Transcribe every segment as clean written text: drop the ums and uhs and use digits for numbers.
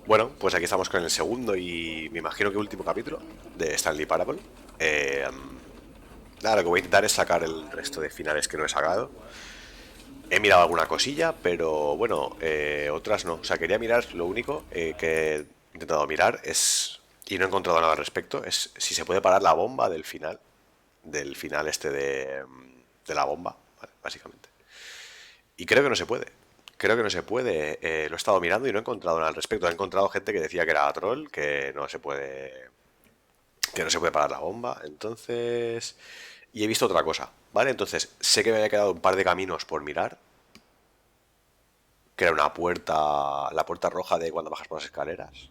Bueno, pues aquí estamos con el segundo y me imagino que último capítulo de Stanley Parable. Nada, lo que voy a intentar es sacar el resto de finales que no he sacado. He mirado alguna cosilla, pero bueno, otras no. O sea, quería mirar, lo único que he intentado mirar es, y no he encontrado nada al respecto, es si se puede parar la bomba del final este de la bomba, ¿vale? Básicamente. Y creo que no se puede. Creo que no se puede. Lo he estado mirando y no he encontrado nada al respecto. He encontrado gente que decía que era troll, que no se puede parar la bomba. Entonces, y he visto otra cosa, ¿vale? Entonces, sé que me había quedado un par de caminos por mirar, que era una puerta, la puerta roja de cuando bajas por las escaleras.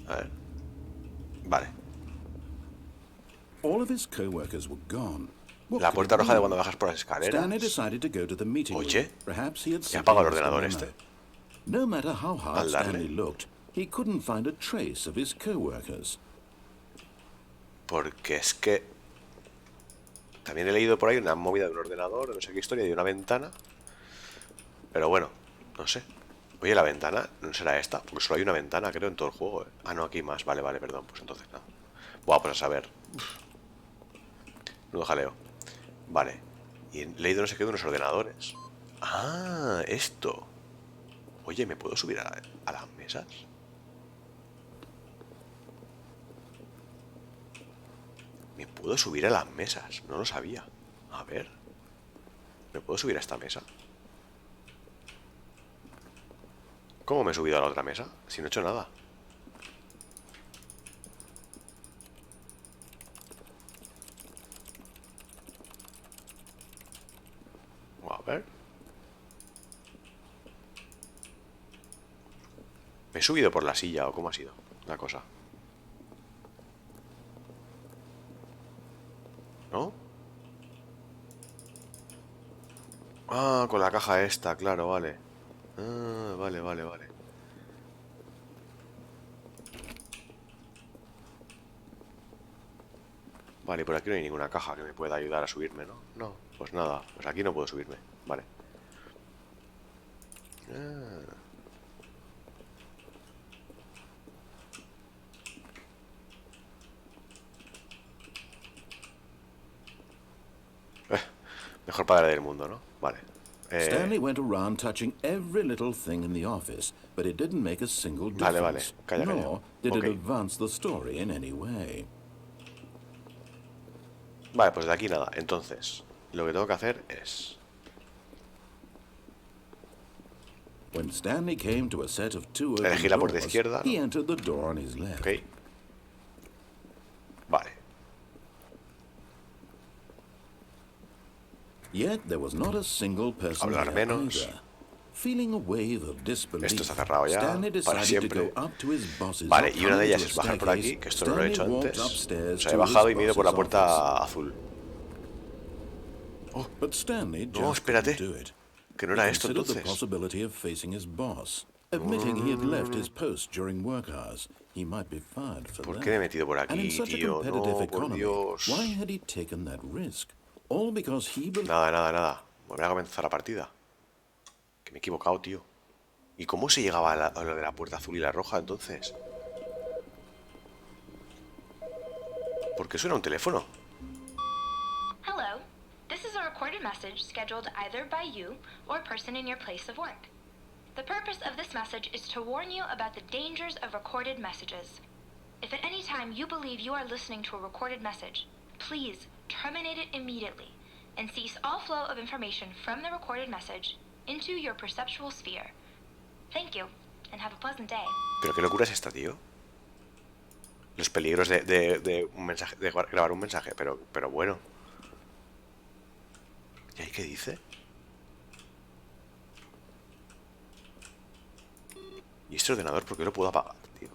A ver, vale. All of his co-workers were gone. What La could puerta it roja de cuando be? bajas por las Stanley escaleras. decided to go to the meeting room. Oye, Perhaps he had he simply apagado el missed a ordenador memo. este No matter how hard al darle. Stanley looked, he couldn't find a trace of his co-workers. Porque es que también he leído por ahí una movida de un ordenador, no sé qué historia, de una ventana. Pero bueno, no sé. Oye, la ventana no será esta, porque solo hay una ventana, creo, en todo el juego, ¿eh? Ah, no, aquí más. Vale, vale, perdón. Pues entonces nada. Buah, pues a saber. No jaleo. Vale. Y he leído no sé qué de unos ordenadores. Ah, esto. Oye, ¿me puedo subir a las mesas? ¿Me puedo subir a las mesas? No lo sabía. A ver. ¿Me puedo subir a esta mesa? ¿Cómo me he subido a la otra mesa? Si no he hecho nada. A ver. ¿Me he subido por la silla o cómo ha sido la cosa? ¿No? Ah, con la caja esta, claro, vale. Ah, vale, vale, vale. Vale, por aquí no hay ninguna caja que me pueda ayudar a subirme, ¿no? No, pues nada, pues aquí no puedo subirme. Vale. Ah. Mejor padre del mundo, ¿no? Vale. Stanley went around touching every little thing in the office, but it didn't make a single Vale, vale. difference. Calla, calla. Nor did it Ok. advance the story in any way. Vale, pues de aquí nada. Entonces, lo que tengo que hacer es... When Stanley came to a set of two open elegir la puerta doors, izquierda, he ¿no? entered the door on his left. Ok. Vale. Yet there was not a single person Hablar there menos. either. Feeling a wave of disbelief, Esto está cerrado ya, Stanley para decided to siempre. go up to his boss's Vale, y una de coming ellas to a es bajar por aquí, staircase. que esto no lo he hecho Stanley walked antes. O upstairs sea, he to bajado y his me he ido por la boss's office. puerta azul. But Stanley No, just couldn't espérate. do it. Que no He era esto considered the entonces. possibility of facing his boss. Admitting he had left his post during work hours, he might be fired for ¿Por qué me he that. metido por And in aquí, such a tío? competitive No, por economy, Dios. why had he taken that risk? All because he believed. Nada, nada, nada. Volver a comenzar la partida. Que me he equivocado, tío. ¿Y cómo se llegaba a lo de la puerta azul y la roja entonces? ¿Por qué suena un teléfono? Hello. This is a recorded message scheduled either by you or a person in your place of work. The purpose of this message is to warn you about the dangers of recorded messages. If at any time you believe you are listening to a recorded message, please terminate it immediately and cease all flow of information from the recorded message into your perceptual sphere. Thank you, and have a pleasant day. ¿Pero qué locura es esta, tío? Los peligros de un mensaje, de grabar un mensaje, pero bueno. ¿Y ahí qué dice? ¿Y este ordenador por qué lo puedo apagar, tío?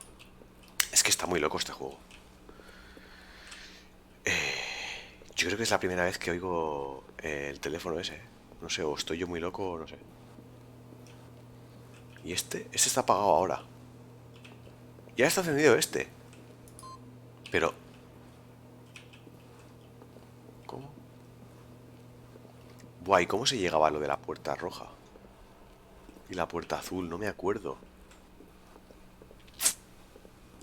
Es que está muy loco este juego. Yo creo que es la primera vez que oigo el teléfono ese. No sé, o estoy yo muy loco o no sé. ¿Y este? Este está apagado ahora. Ya está encendido este. Pero... ¿cómo? Buah, ¿y cómo se llegaba a lo de la puerta roja? Y la puerta azul, no me acuerdo.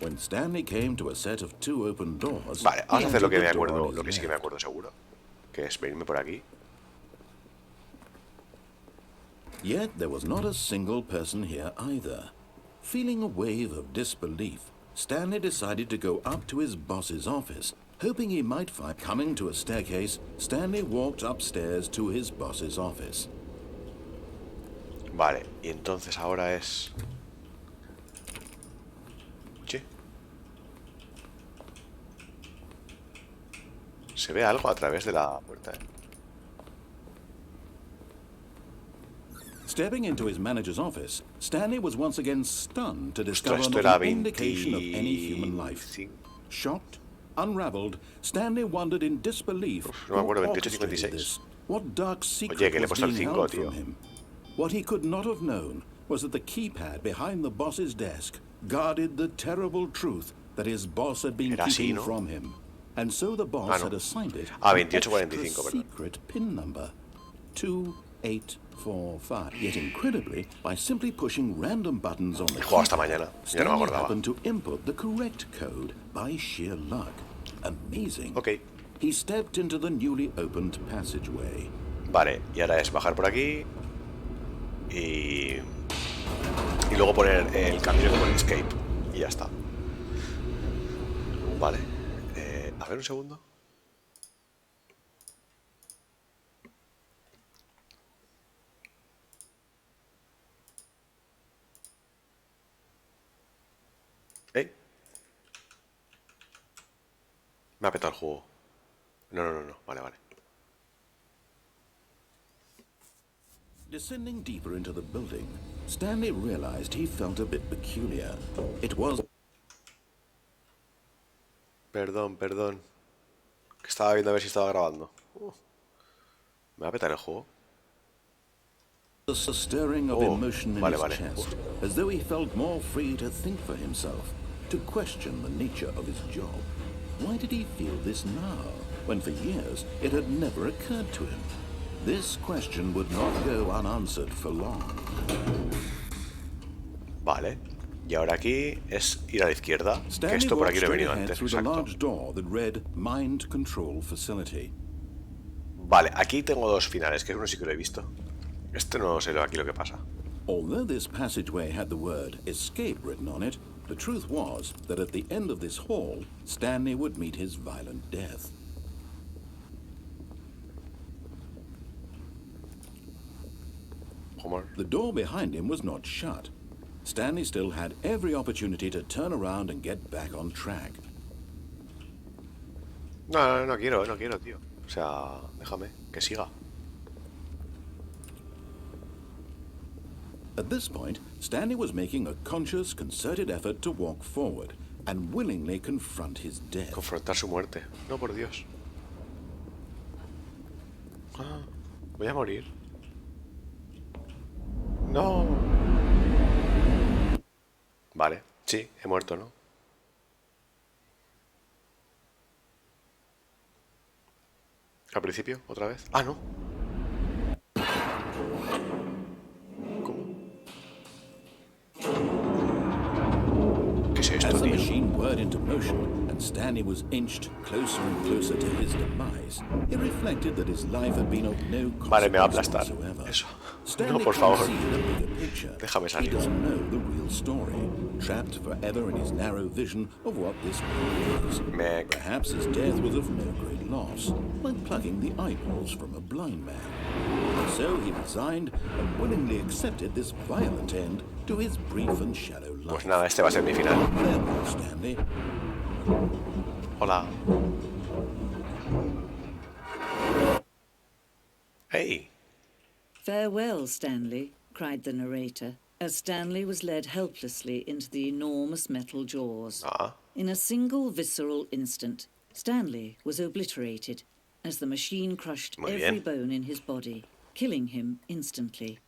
When Stanley came to a set of 2 open doors, Vale, vamos a hacer lo que me the door acuerdo, on lo his que sí que me left. acuerdo seguro, que es venirme por aquí. Yet there was not a single person here either. Feeling a wave of disbelief, Stanley decided to go up to his boss's office, hoping he might find... Coming to a staircase, Stanley walked upstairs to his boss's office. Vale, y entonces ahora es... Sí. Se ve algo a través de la puerta, ¿eh? Stepping into his manager's office, Stanley was once again stunned to discover esto not era an indication of any human life. 25... Shocked, unraveled, Stanley wondered in disbelief no me acuerdo, who 28, orchestrated 56. this. What dark Oye, secret que le he was puesto el being 5, held tío. from him? What he could not have known was that the keypad behind the boss's desk guarded the terrible truth that his boss had been Era así, keeping ¿no? from him. And so the boss no. had assigned it Ah, an 28, 45, extra perdón. secret PIN number. 2845. Yet incredibly, by simply pushing random buttons on the He jugado hasta keypad, mañana, ya no me Stanley acordaba. happened to input the correct code by sheer luck. Amazing. Ok. He stepped into the newly opened passageway. Vale, y ahora es bajar por aquí y luego poner el camino como el escape y ya está. Vale, a ver un segundo. Me ha petado el juego. No, vale. Descending deeper into the building, Stanley realized he felt a bit peculiar. It was Perdón. Que estaba viendo a ver si estaba grabando. Me va a petar el juego. a stirring of Oh, emotion in vale, his vale. chest, as though he felt more free to think for himself, to question the nature of his job. Why did he feel this now, when for years it had never occurred to him? This question would not go unanswered for long. Vale. Y ahora aquí es ir a la izquierda. Que Stanley esto por walked aquí no he straight venido ahead antes. through the Exacto. large door that read Mind Control Facility. Vale, aquí tengo dos finales, que uno sí que lo he visto. Este no sé aquí lo que pasa. Although this passageway had the word escape written on it, the truth was that at the end of this hall, Stanley would meet his violent death. ¿Cómo? The door behind him was not shut. Stanley still had every opportunity to turn around and get back on track. No quiero, tío. O sea, déjame, que siga. At this point, Stanley was making a conscious, concerted effort to walk forward and willingly confront his death. Confrontar su muerte. No, por Dios. Ah, voy a morir. No. Vale, sí, he muerto, ¿no? ¿Al principio? ¿Otra vez? Ah, no. ¿Cómo? ¿Qué es esto, As the tío? machine whirred into motion and Stanley was inched closer and closer to his demise, he reflected that his life had been of no Vale, me va a consequence aplastar. whatsoever. Eso. Stanley No, por can't favor. see the bigger picture. Déjame He salir. doesn't know the real story, trapped forever in his narrow vision of what this world is. Meg. Perhaps his death was of no great loss, like plucking the eyeballs from a blind man. So he resigned and willingly accepted this violent end to his brief and shallow life. Pues nada, este va a ser mi final. Farewell, Stanley. Hola. Hey. Farewell, Stanley, cried the narrator, as Stanley was led helplessly into the enormous metal jaws. Ah. In a single visceral instant, Stanley was obliterated as the machine crushed Muy every bien. bone in his body, killing him instantly.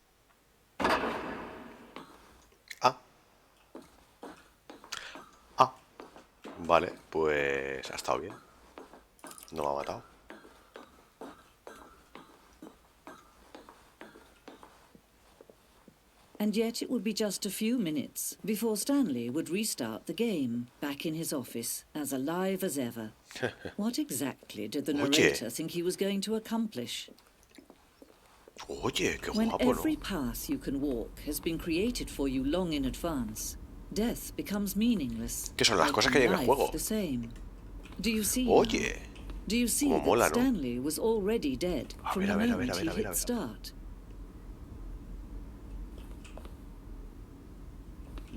Vale, pues ha estado bien. No me ha matado. And yet it would be just a few minutes before Stanley would restart the game, back in his office, as alive as ever. What exactly did the narrator think he was going to accomplish? Oye, qué When guapo, every ¿no? path you can walk has been created for you long in advance, death becomes meaningless. ¿Qué son las cosas que hay en el life juego? the same. Do you see now? Oye, Do you see cómo that mola, ¿no? Stanley was already dead from the moment he hit ver. start?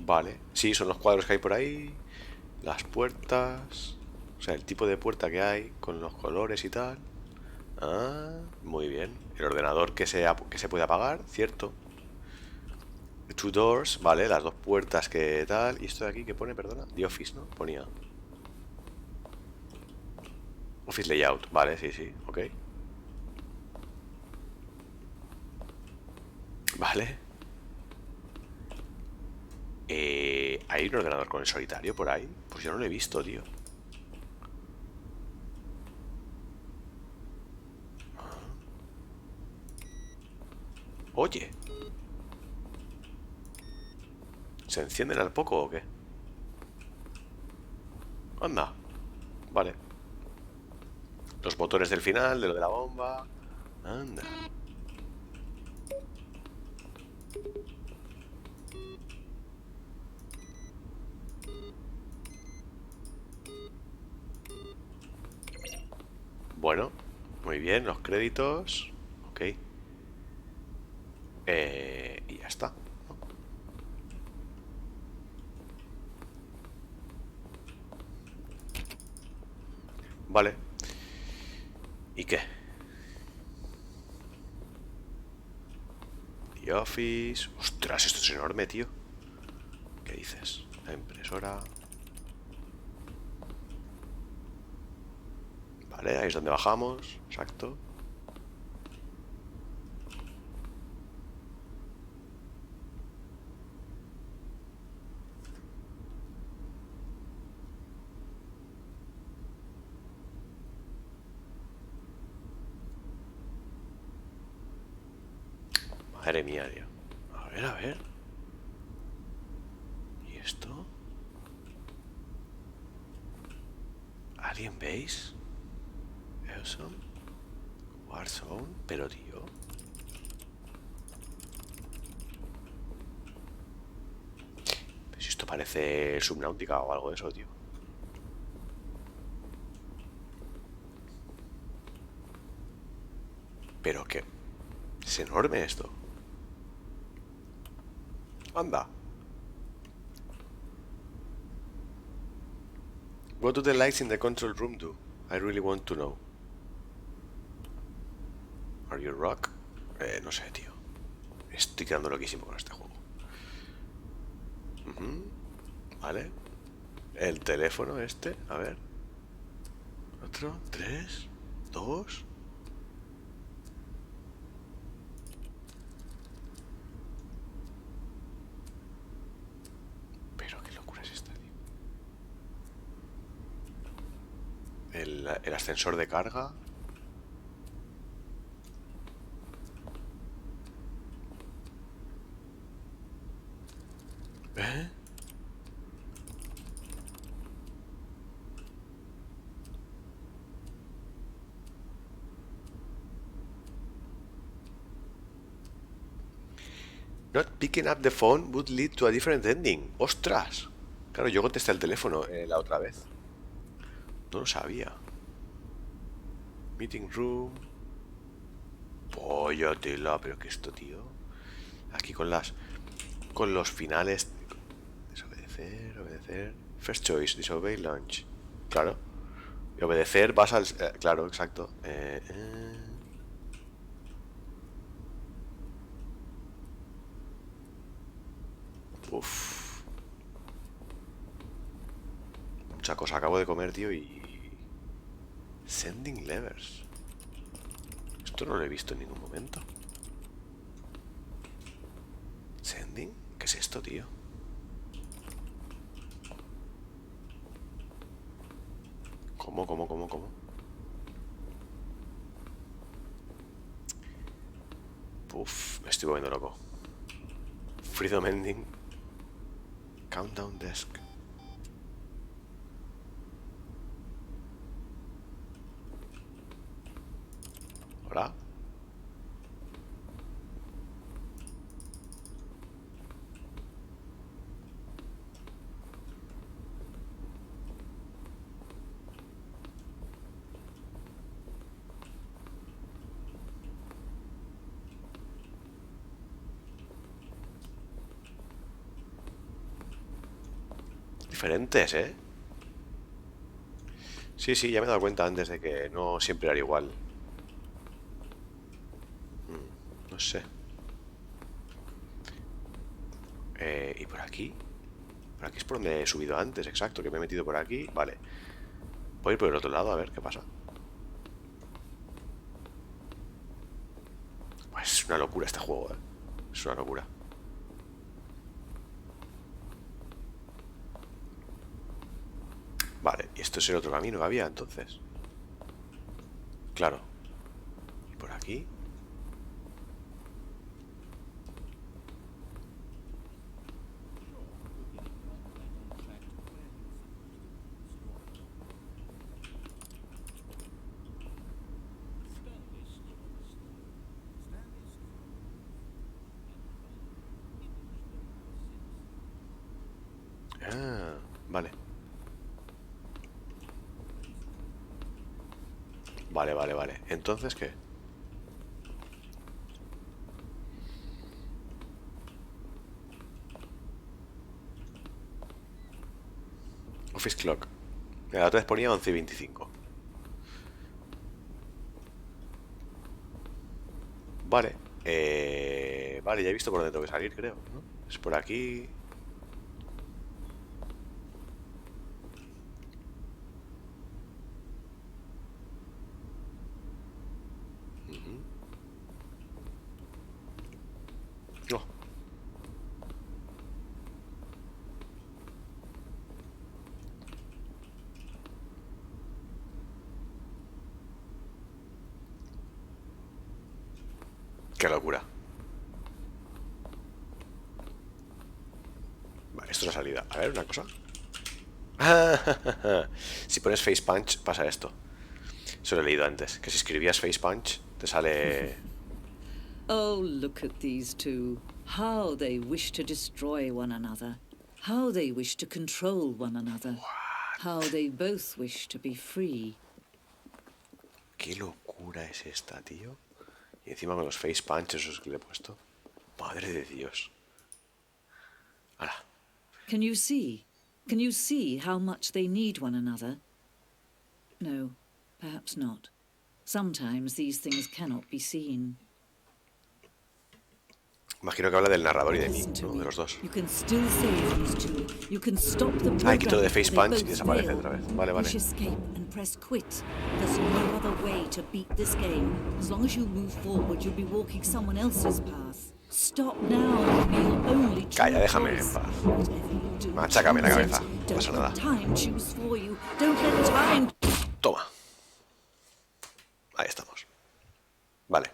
Vale, sí, son los cuadros que hay por ahí, las puertas, o sea, el tipo de puerta que hay, con los colores y tal. Ah, muy bien. El ordenador que se puede apagar, cierto. Two doors, vale, las dos puertas que tal. ¿Y esto de aquí qué pone, perdona? The Office, ¿no? Ponía. Office Layout, vale, sí, sí, ok. Vale. ¿Hay un ordenador con el solitario por ahí? Pues yo no lo he visto, tío. Oye. ¿Se encienden al poco o qué? Anda. Vale. Los botones del final, de lo de la bomba. Anda. Bueno, muy bien, los créditos. Ok. Y ya está. Vale. ¿Y qué? The Office. Ostras, esto es enorme, tío. ¿Qué dices? La impresora. Vale, ahí es donde bajamos. Exacto. Madre mía, tío. A ver, a ver. ¿Y esto? Alien Base. Awesome. Warzone. Pero, tío. Pues esto parece Subnautica o algo de eso, tío. Pero que... Es enorme esto. Anda. What do the lights in the control room do? I really want to know. Are you rock? No sé, tío. Estoy quedando loquísimo con este juego. Vale. El teléfono este, a ver. Otro, 3, 2. Pero qué locura es esta, tío. El ascensor de carga. ¿Eh? Not picking up the phone would lead to a different ending. ¡Ostras! Claro, yo contesté el teléfono la otra vez. No lo sabía. Meeting room. Pollo, tela, pero que esto, tío. Aquí con los finales. Desobedecer, obedecer. First choice, disobey launch. Claro. Y obedecer vas al. Claro, exacto. Uf. Mucha cosa acabo de comer, tío, y... Sending levers. Esto no lo he visto en ningún momento. ¿Sending? ¿Qué es esto, tío? ¿Cómo? Uf, me estoy volviendo loco. Freedom Ending. Countdown Desk. Hola. Diferentes, ¿eh? Sí, sí, ya me he dado cuenta antes de que no siempre era igual. No sé. ¿Y por aquí? Por aquí es por donde he subido antes, exacto, que me he metido por aquí. Vale. Voy a ir por el otro lado a ver qué pasa. Pues es una locura este juego, ¿eh? Es una locura. Vale, y esto es el otro camino que había entonces. Claro. ¿Y por aquí? Ah, vale. Vale, vale, vale. ¿Entonces qué? Office Clock. La otra vez ponía 11:25. Vale. Vale, ya he visto por dónde tengo que salir, creo, ¿no? Es por aquí. No. Qué locura. Vale, esto es la salida. A ver, una cosa. Si pones Face Punch, pasa esto. Eso lo he leído antes. Que si escribías Face Punch, te sale... Oh, look at these two. How they wish to destroy one another. How they wish to control one another. How they both wish to be free. ¿Qué locura es esta, tío? Y encima con los Face Punch, esos que le he puesto. Madre de Dios. Ahora. Can you see? Can you see how much they need one another? No, perhaps not. Sometimes these things cannot be seen. Imagino que habla del narrador y de mí, Listen to ¿no? me. De los dos. You can still save these two. You can stop the Ah, quito lo de program Face before they Punch y both desaparece fail. otra vez. Vale, vale. Push escape and press quit. There's no other way to beat this game. As long as you move forward, you'll be walking someone else's path. Stop now. You'll only choose. Calla, déjame en paz. Machácame la cabeza. No pasa nada. Time choose for you. Don't let time. Toma. Ahí estamos. Vale.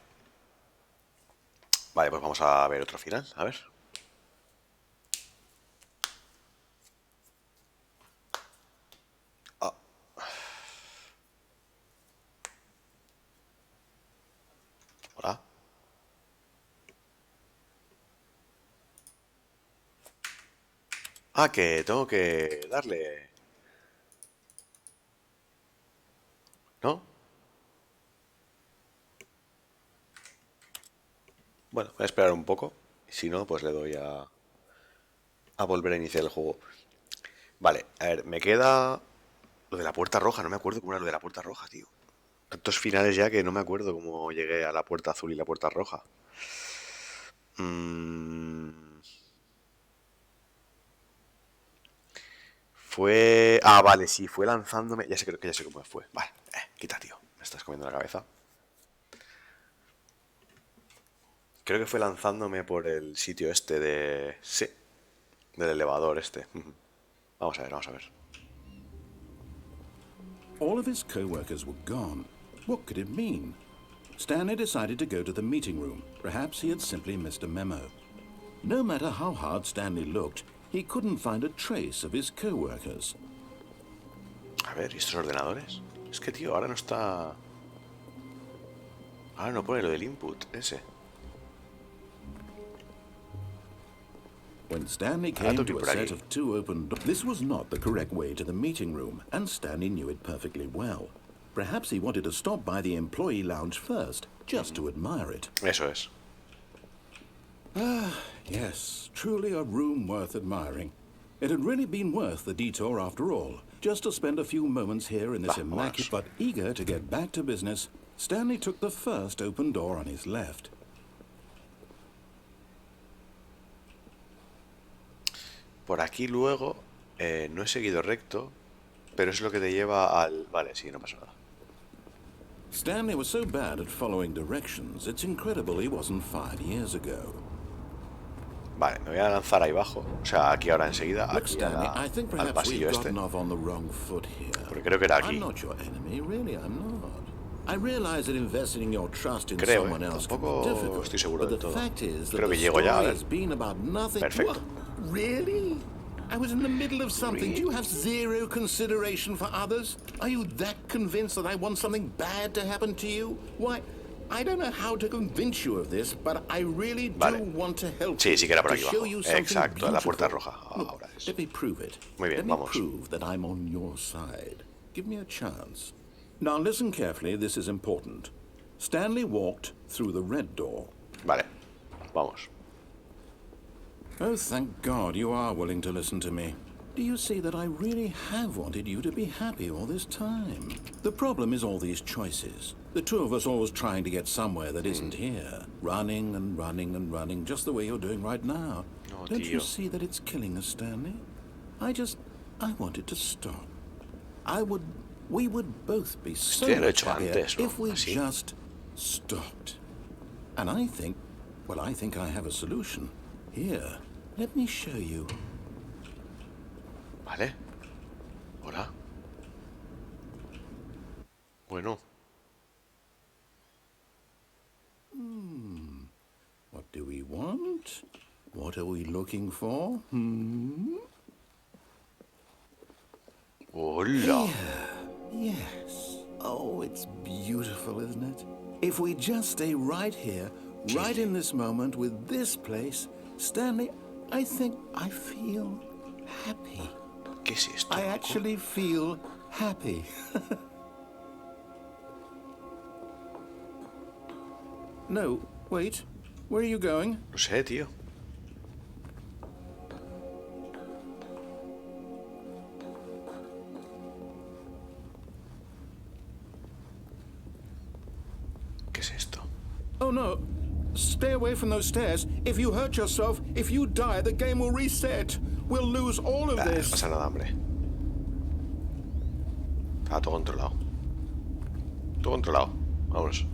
Vale, pues vamos a ver otro final. A ver. Ah. Hola. Ah, que tengo que darle... ¿No? Bueno, voy a esperar un poco. Y si no, pues le doy a volver a iniciar el juego. Vale, a ver, me queda lo de la puerta roja. No me acuerdo cómo era lo de la puerta roja, tío. Tantos finales ya que no me acuerdo cómo llegué a la puerta azul y la puerta roja. Fue... Ah, vale, sí, fue lanzándome... Ya sé, creo que ya sé cómo fue. Vale, quita, tío. Me estás comiendo la cabeza. Creo que fue lanzándome por el sitio este de... Sí, del elevador este. Vamos a ver, vamos a ver. All of his co-workers were gone. What could it mean? Stanley decided to go to the meeting room. Perhaps he had simply missed a memo. No matter how hard Stanley looked, he couldn't find a trace of his co-workers. A ver, ¿y estos ordenadores? Es que, tío, ahora no está... Ahora no pone lo del input, ese. When Stanley came to a set of 2 open doors, this was not the correct way to the meeting room, and Stanley knew it perfectly well. Perhaps he wanted to stop by the employee lounge first, just to admire it. Eso es. Ah, yes, truly a room worth admiring. It had really been worth the detour after all, just to spend a few moments here in this immaculate... But eager to get back to business, Stanley took the first open door on his left. Por aquí luego, no he seguido recto, pero es lo que te lleva al... Vale, sí, no pasa nada. Stanley was so bad at following directions, it's incredible he wasn't 5 years ago. Vale, me voy a lanzar ahí abajo. O sea, aquí ahora enseguida, Look, aquí Stanley, I think al perhaps pasillo we've este. gotten off on the wrong foot here. Porque creo que era aquí. I'm not your enemy, really, I'm not. I realize that investing your trust in Creo, someone else can be tampoco difficult, estoy seguro but del the todo. fact is that Creo the que llego story ya, a ver. has been about nothing. Perfecto. What? Really? I was in the middle of something. Do you have zero consideration for others? Are you that convinced that I want something bad to happen to you? Why, I don't know how to convince you of this, but I really do want to help Sí, sí que era por aquí to abajo. show you something Exacto, la puerta beautiful. roja. Look, Ahora es. let me prove it. Muy bien, let me vamos. prove that I'm on your side. Give me a chance. Now listen carefully, this is important. Stanley walked through the red door. Vale, vamos. Oh, thank God you are willing to listen to me. Do you see that I really have wanted you to be happy all this time? The problem is all these choices. The two of us always trying to get somewhere that isn't here. Running and running and running, just the way you're doing right now. No, Don't tío. you see that it's killing us, Stanley? I wanted to stop. We would both be so Hostia, lo he much hecho happier antes, ¿no? if we Así. just stopped. And I think I have a solution. Here, let me show you. Vale. Hola. Bueno. What do we want? What are we looking for? Hola. Yes. Oh, it's beautiful, isn't it? If we just stay right here, right in this moment with this place, Stanley, I think I feel happy. ¿Qué es esto? I loco? actually feel happy. No, wait. Where are you going? No sé, tío. ¿Qué es esto? Oh no. Stay away from those stairs. If you hurt yourself, if you die, the game will reset. We'll lose all of No this. pasa nada, hombre. Está todo controlado. Todo controlado. Vámonos.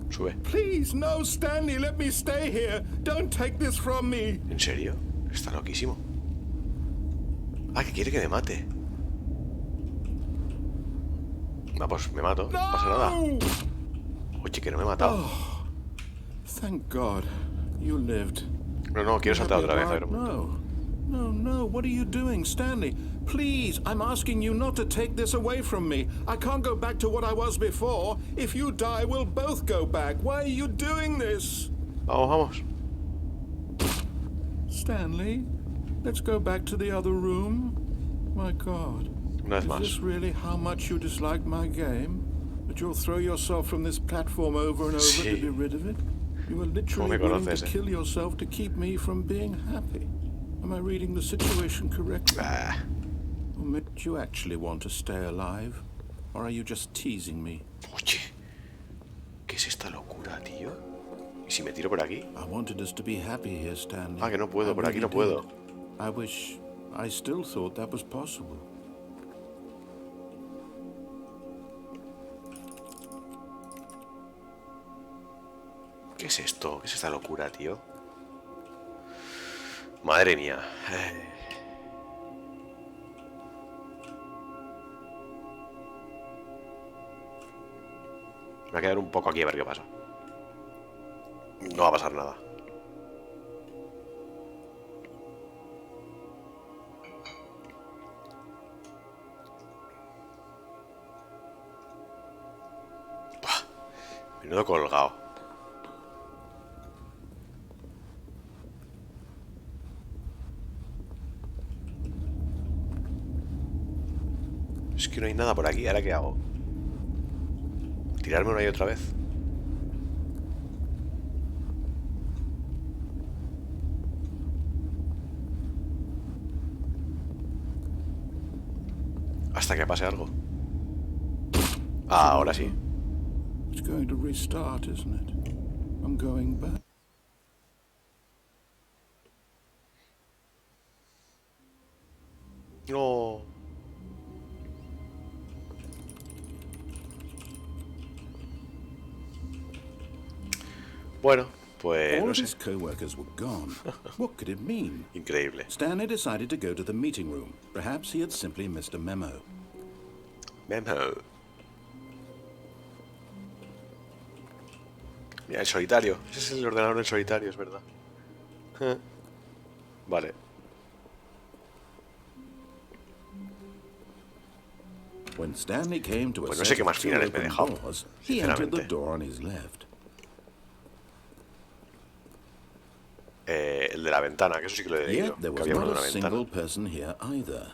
Sube. Please, no, Stanley, let me stay here. Don't take this from me. ¿En serio? Está loquísimo. Ah, que quiere que me mate. Ah, pues me mato. No pasa nada. Oye, que no me he matado. Thank God you lived. No, quiero saltar otra vez. A ver, un momento. No, what are you doing, Stanley? Please, I'm asking you not to take this away from me. I can't go back to what I was before. If you die, we'll both go back. Why are you doing this? Vamos. Stanley, let's go back to the other room. My God. Una vez Is más. this really how much you dislike my game? That you'll throw yourself from this platform over and over Sí. to be rid of it? You are literally me willing conoces, to eh? kill yourself to keep me from being happy. Am I reading the situation correctly? Ah, Or do you actually want to stay alive? Or are you just teasing me? oye. ¿Qué es esta locura, tío? ¿Y si me tiro por aquí? I wanted us to be happy here, Stanley. Ah, que no puedo, I por aquí no really puedo. did. I wish I still thought that was possible. ¿Qué es esto? ¿Qué es esta locura, tío? Madre mía. Me voy a quedar un poco aquí a ver qué pasa. No va a pasar nada. Menudo colgado. Es que no hay nada por aquí. ¿Ahora qué hago? ¿Tirarme una y otra vez? Hasta que pase algo. Ah, ahora sí. It's going to restart, isn't it? I'm going back. No. Bueno, pues All no of sé. his co-workers were gone. What could it mean? Increíble. Stanley decided to go to the meeting room. Perhaps he had simply missed a memo. Memo. Mira, el solitario. Ese es el ordenador en solitario, es verdad. Vale. When Stanley came to a Pues no sé set qué of más two finales me he open dejado, doors, he entered the sinceramente. door on his left. El de la ventana, que eso sí que lo he leído. Yet there Que was había uno not de a una ventana. single person here either.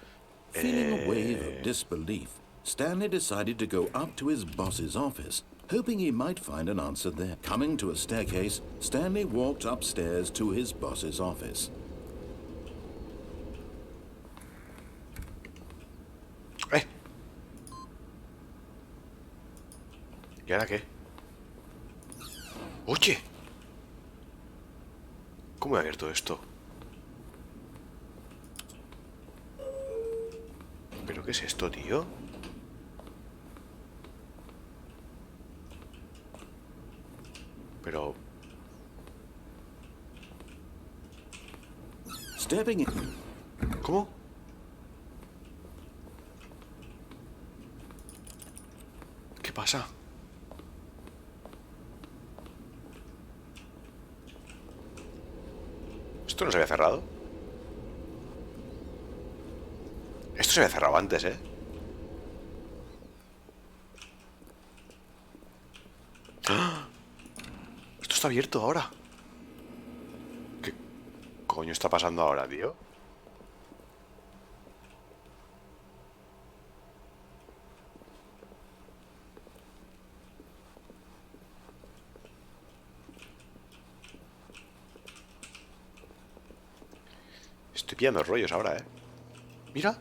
Feeling a wave of disbelief, Stanley decided to go up to his boss's office, hoping he might find an answer there. Coming to a staircase, Stanley walked upstairs to his boss's office. ¡Eh! ¿Y ahora qué? ¡Oye! ¿Cómo he abierto esto? ¿Pero qué es esto, tío? Pero... Stepping in, ¿Cómo? ¿Qué pasa? ¿Esto no se había cerrado? Esto se había cerrado antes, ¿eh? ¡Ah! Esto está abierto ahora. ¿Qué coño está pasando ahora, tío? Estoy pillando rollos ahora, ¿eh? Mira.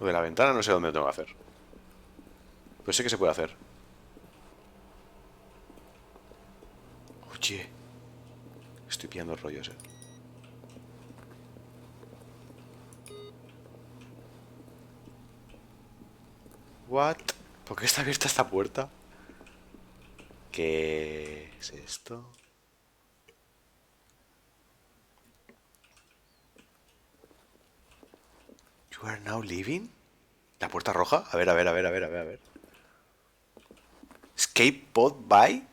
Lo de la ventana no sé dónde lo tengo que hacer. Pero sé que se puede hacer. Oye. Estoy pillando rollos, ¿eh? What? ¿Por qué está abierta esta puerta? ¿Qué es esto? You are now leaving? ¿La puerta roja? A ver, a ver, a ver, a ver, a ver, a ver. Escape pod by.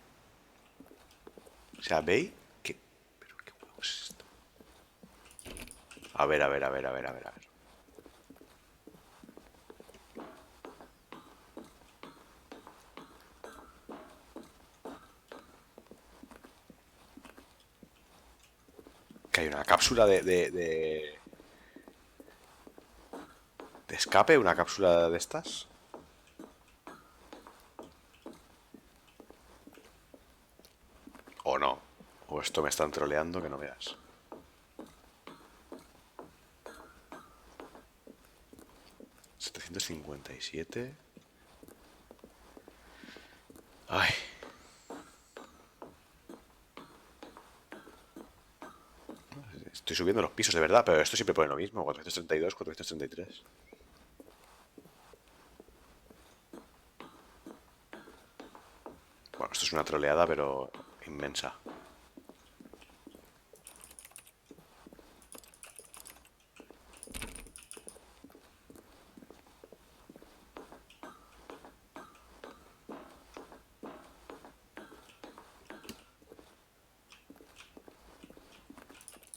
O sea, ¿veis? ¿Qué? ¿Pero qué huevos es esto? A ver, a ver, a ver, a ver, a ver, a ver. Que hay una cápsula de escape, una cápsula de estas. O no. O esto me están troleando que no veas. $757. Ay. Estoy subiendo los pisos de verdad, pero esto siempre pone lo mismo. 432, 433. Bueno, esto es una troleada, pero inmensa.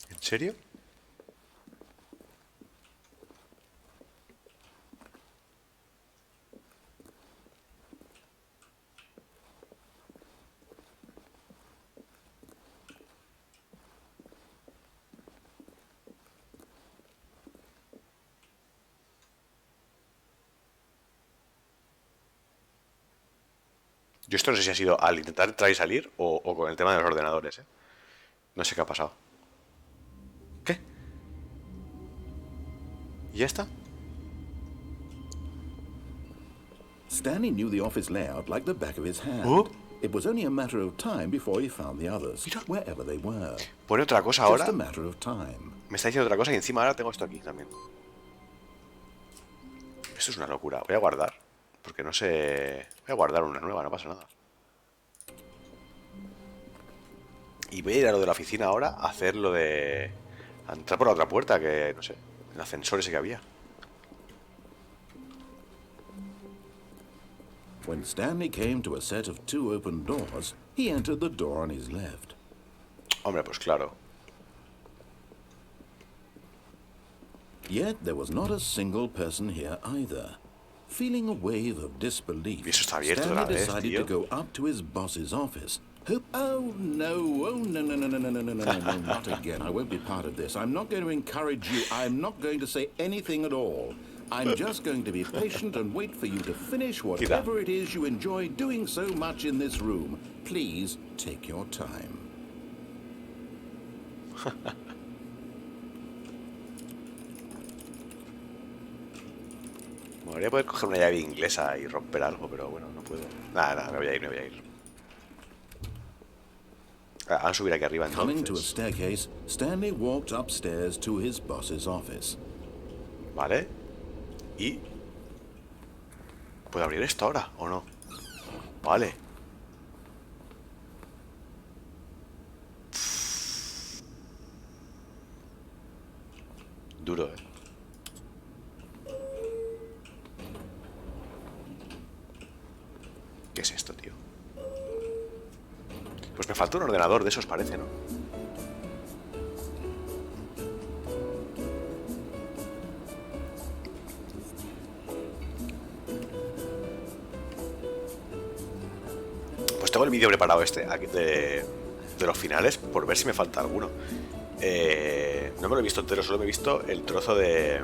¿En serio? Yo esto no sé si ha sido al intentar entrar y salir o con el tema de los ordenadores, ¿eh? No sé qué ha pasado. ¿Qué? ¿Y ya está? Stanley knew the office layout like the back of his hand. Oh. It was only a matter of time before he found the others, Mira. wherever they were. Pone otra cosa ahora. Just a matter of time. Me está diciendo otra cosa y encima ahora tengo esto aquí también. Esto es una locura. Voy a guardar. Porque no sé... Voy a guardar una nueva, no pasa nada. Y voy a ir a lo de la oficina ahora a hacer lo de... A entrar por la otra puerta que, no sé, el ascensor ese que había. When Stanley came to a set of 2 open doors, he entered the door on his left. Hombre, pues claro. Yet there was not a single person here either. Feeling a wave of disbelief, Y eso está abierto otra Stanley vez, decided tío. to go up to his boss's office. Oh no, not again. I won't be part of this. I'm not going to encourage you. I'm not going to say anything at all. I'm just going to be patient and wait for you to finish whatever it is you enjoy doing so much in this room. Please take your time. Me podría poder coger una llave inglesa y romper algo, pero bueno, no puedo. Nada, me voy a ir. Van a subir aquí arriba Coming to a entonces. staircase, Stanley walked upstairs to his boss's office. Vale. Y... ¿Puedo abrir esto ahora o no? Vale. Duro, ¿Qué es esto, tío? Pues me falta un ordenador de esos, parece, ¿no? Pues tengo el vídeo preparado aquí de los finales por ver si me falta alguno. No me lo he visto entero, solo me he visto el trozo de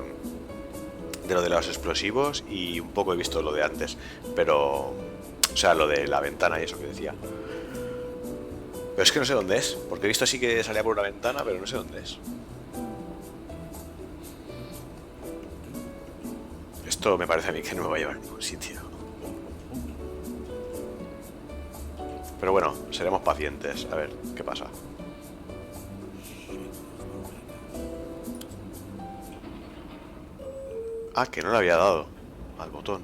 lo de los explosivos y un poco he visto lo de antes. Pero... O sea, lo de la ventana y eso que decía. Pero es que no sé dónde es, porque he visto así que salía por una ventana, pero no sé dónde es. Esto me parece a mí que no me va a llevar a ningún sitio. Pero bueno, seremos pacientes. A ver, ¿qué pasa? Ah, que no le había dado al botón.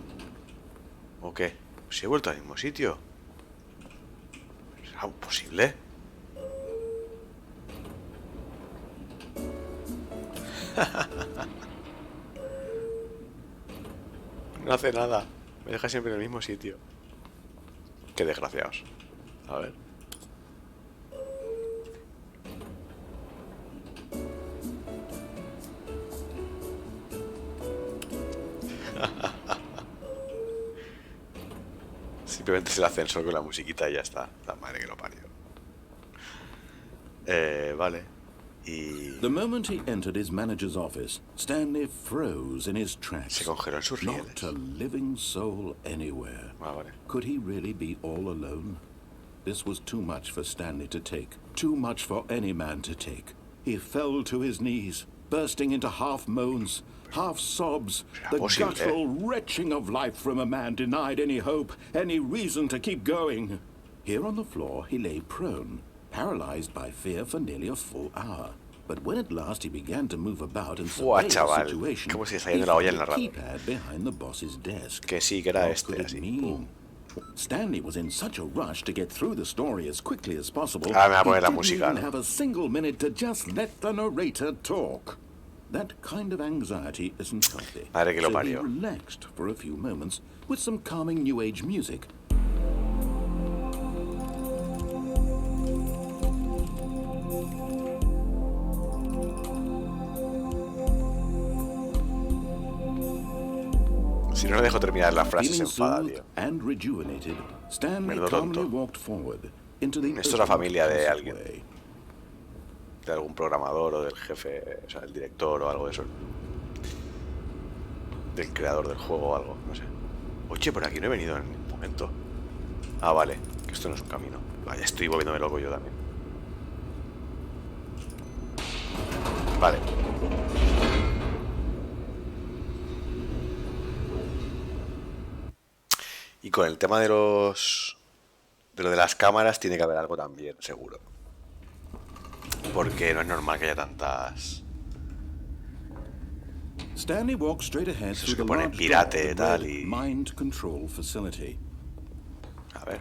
¿O qué? Si he vuelto al mismo sitio. ¿Será posible? No hace nada. Me deja siempre en el mismo sitio. Qué desgraciados. A ver. Simplemente es el ascensor con la musiquita y ya está. La madre que lo parió. Vale. Y... The moment he entered his manager's office, Stanley froze in his tracks. Se congeló en sus rieles. Not a living soul anywhere. Ah, vale. Could he really be all alone? This was too much for Stanley to take. Too much for any man to take. He fell to his knees, bursting into half moans, half sobs, the guttural retching of life from a man denied any hope, any reason to keep going. Here on the floor he lay prone, paralyzed by fear for nearly a full hour. But when at last he began to move about and survey the situation, ¿Cómo se está yendo la olla en la radio? keypad behind the boss's desk. Que sí, que era What este, could it así. mean? Stanley was in such a rush to get through the story as quickly as possible. Ahora me va a poner he la didn't música, even ¿no? have a single minute to just let the narrator talk. That kind of anxiety isn't healthy. Madre que lo So he parió. relaxed for a few moments with some calming new age music. Si no le dejo terminar la frase se Feeling enfada, soothed tío. and rejuvenated, Stanley Menudo calmly tonto. walked forward into the Esto es la familia de open alguien. passageway. De algún programador o del jefe, o sea, del director o algo de eso. Del creador del juego o algo, no sé. Oye, por aquí no he venido en ningún momento. Ah, vale, que esto no es un camino. Vaya, estoy volviéndome loco yo también. Vale. Y con el tema de los... de lo de las cámaras tiene que haber algo también, seguro. Porque no es normal que haya tantas... Stanley walked straight ahead Eso through es que the pone large pirate, door that tal, read y... mind control facility. A ver.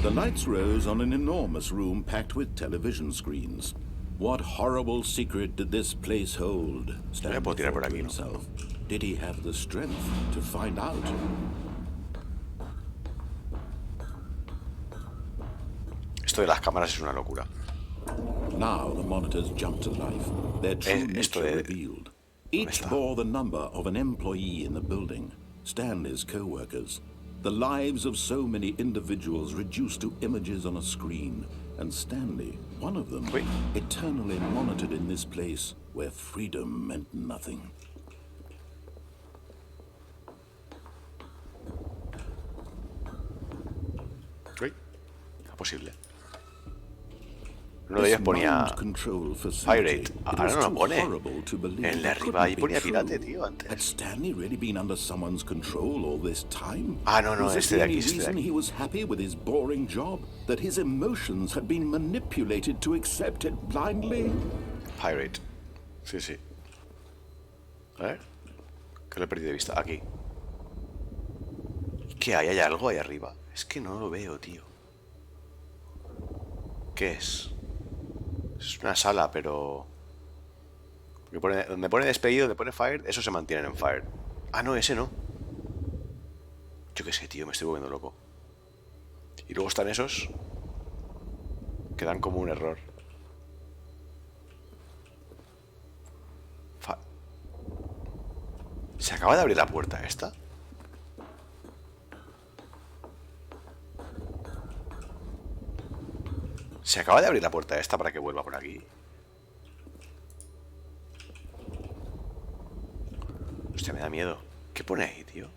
The lights rose on an enormous room packed with television screens. What horrible secret did this place hold? Stanley puedo tirar por thought to aquí, ¿no? himself. Did he have the strength to find out? Esto de las cámaras es una locura. Now the monitors jumped to life, their true Esto nature de... revealed. Each está? bore the number of an employee in the building, Stanley's co-workers. The lives of so many individuals reduced to images on a screen, and Stanley, one of them, Uy. eternally monitored in this place where freedom meant nothing. Uy, es posible. Uno de ellos ponía Pirate. Ahora no lo pone. En el de arriba ahí ponía pirate, tío, antes. Had Stanley really been under someone's control all this time? Ah, no, no, Was este this de the aquí, only este de reason aquí. he was happy with his boring job? That his emotions had been manipulated to accept it blindly? Pirate. Sí, sí. A ver. Que lo he perdido de vista. Aquí. ¿Qué hay? ¿Hay algo ahí arriba? Es que no lo veo, tío. ¿Qué es? Es una sala, pero... donde pone despedido, donde pone fire, eso se mantiene en fire. Ah, no, ese no. Yo qué sé, tío, me estoy volviendo loco. Y luego están esos que dan como un error. ¿Se acaba de abrir la puerta esta? ¿Se acaba de abrir la puerta esta para que vuelva por aquí? Hostia, me da miedo. ¿Qué pone ahí, tío?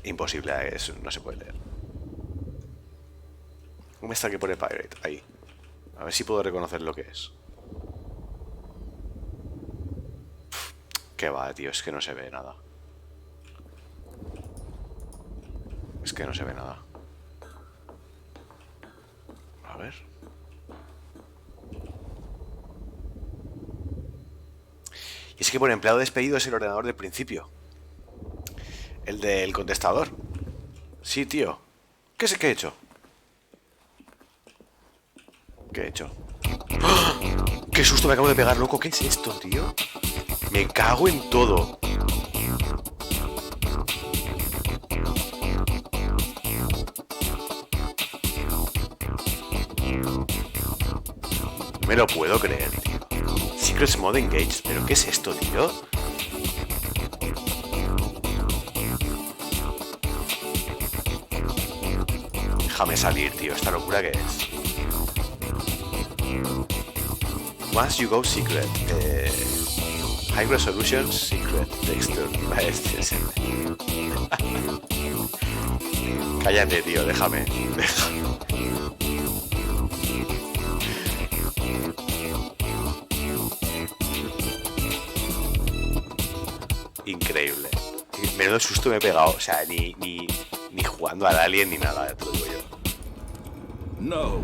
Imposible, eso no se puede leer. ¿Cómo está que pone Pirate? Ahí. A ver si puedo reconocer lo que es. Qué va, tío, es que no se ve nada. Es que no se ve nada. A ver. Y es que por empleado despedido es el ordenador del principio. El del contestador. Sí, tío. ¿Qué es que he hecho? ¿Qué he hecho? ¡Ah! ¡Qué susto me acabo de pegar, loco! ¿Qué es esto, tío? Me cago en todo. No me lo puedo creer, tío. Secrets Mode Engaged. ¿Pero qué es esto, tío? Déjame salir, tío. ¿Esta locura qué es? Once you go secret. High Resolution Secret Texture. Cállate, tío. Déjame. Increíble. Menudo susto me he pegado. O sea, ni jugando al Alien ni nada, ya te lo digo yo. No,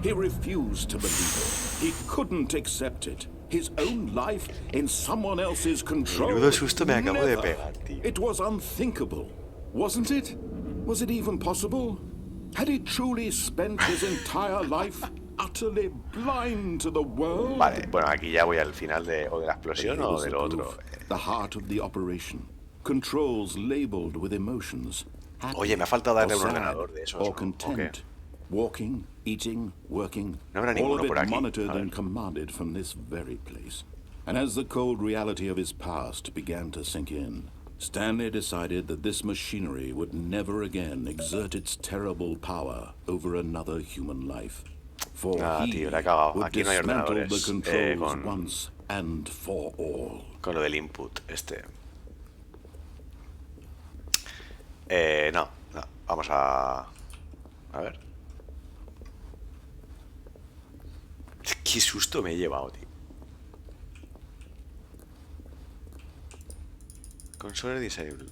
he refused to believe it. He couldn't accept it. His own life in someone else's control. Menudo susto me acabo de Never. pegar, tío. It was unthinkable, wasn't it? Was it even possible? Had he truly spent his entire life utterly blind to the world? Vale, bueno, aquí ya voy al final de o de la But explosión here o was del the otro. proof, the heart of the operation. Controls labeled with emotions. Oye, me ha faltado darle or un sad, ordenador de esos, or ¿no? content. ¿O Walking, eating, working, No habrá all ninguno of por it aquí. monitored A ver. and commanded from this very place. And as the cold reality of his past began to sink in, Stanley decided that this machinery would never again exert its terrible power over another human life. For Ah, he tío, la he cagado. would Aquí no hay dismantle ordenadores, the controls con once and for all. Con lo del input, este. No. Vamos a... A ver. Qué susto me he llevado, tío. Console disable.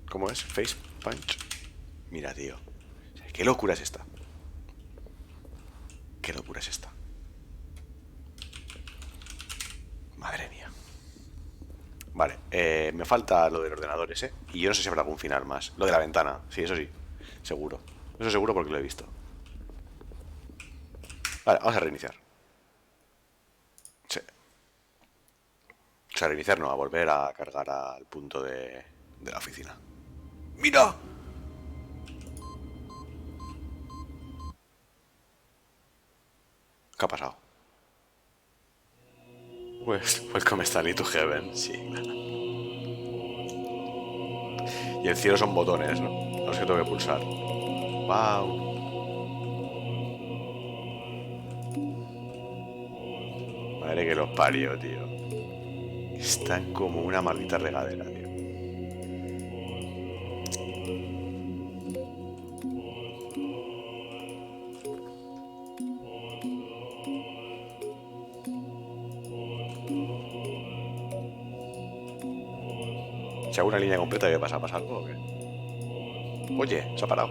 ¿Cómo es? Face punch. Mira, tío. ¿Qué locura es esta? ¿Qué locura es esta? Madre mía. Vale, me falta lo del ordenador ese. Y yo no sé si habrá algún final más. Lo de la ventana, sí, eso sí. Seguro. Eso seguro porque lo he visto. Vale, vamos a reiniciar. Sí. O sea, reiniciar no, a volver a cargar al punto de la oficina. ¡Mira! ¿Qué ha pasado? Pues, welcome Stanley to heaven, sí, claro. Y el cielo son botones, ¿no? Los que tengo que pulsar. ¡Wow! Madre que los parió, tío. Están como una maldita regadera, tío. Si hago una línea completa, ¿qué pasa? ¿Pasa algo o qué? Oye, se ha parado.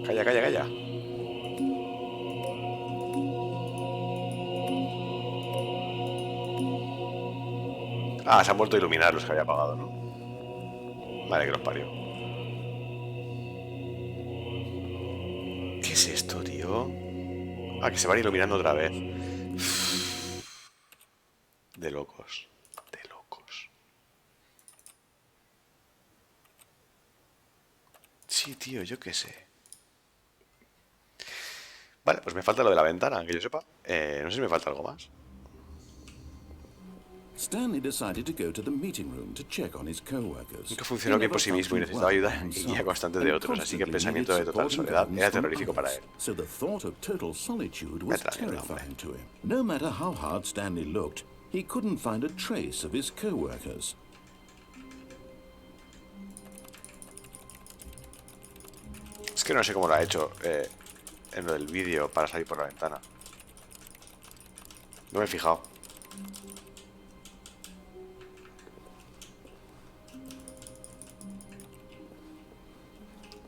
Calla, calla, calla. Ah, se han vuelto a iluminar los que había apagado, ¿no? Madre que los parió. ¿Qué es esto, tío? Ah, que se van iluminando otra vez. De locos. De locos. Sí, tío, yo qué sé. Vale, pues me falta lo de la ventana, que yo sepa. No sé si me falta algo más. Stanley decided to go to the meeting room to check on his co-workers. Nunca funcionó bien por sí mismo y necesitaba ayuda y guía constante de otros, así que el pensamiento de total soledad era terrorífico para él. So the thought of total solitude was Vete a la mierda, terrifying to him. No matter how hard Stanley looked, he couldn't find a trace of his co-workers. Es que no sé cómo lo ha hecho en lo del vídeo para salir por la ventana. No me he fijado.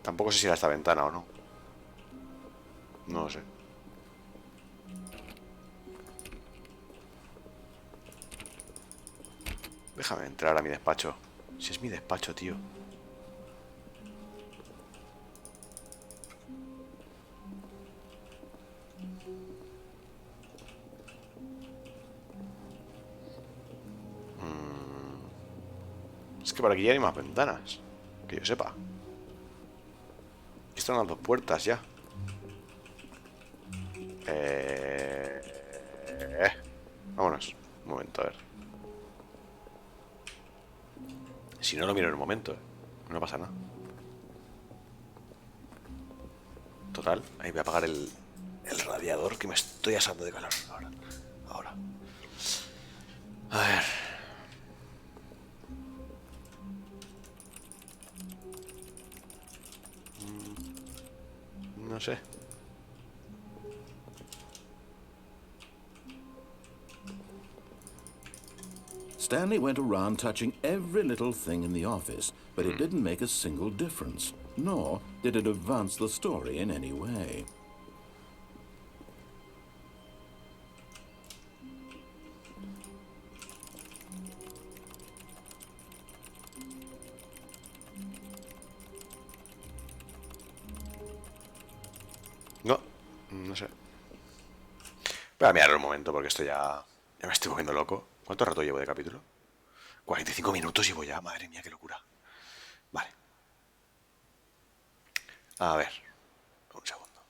Tampoco sé si era esta ventana o no. No lo sé. Déjame entrar a mi despacho. Si es mi despacho, tío. Es que por aquí ya hay más ventanas. Que yo sepa. Aquí están las dos puertas ya. Vámonos. Un momento, a ver. Si no lo miro en un momento, no pasa nada. Total, ahí voy a apagar el radiador que me estoy asando de calor. Ahora. A ver. No sé. Stanley went around touching every little thing in the office, but it didn't make a single difference, nor did it advance the story in any way. No sé. Voy a mirarlo un momento porque esto ya me estoy volviendo loco. ¿Cuánto rato llevo de capítulo? 45 minutos llevo ya, madre mía, qué locura. Vale. A ver. Un segundo.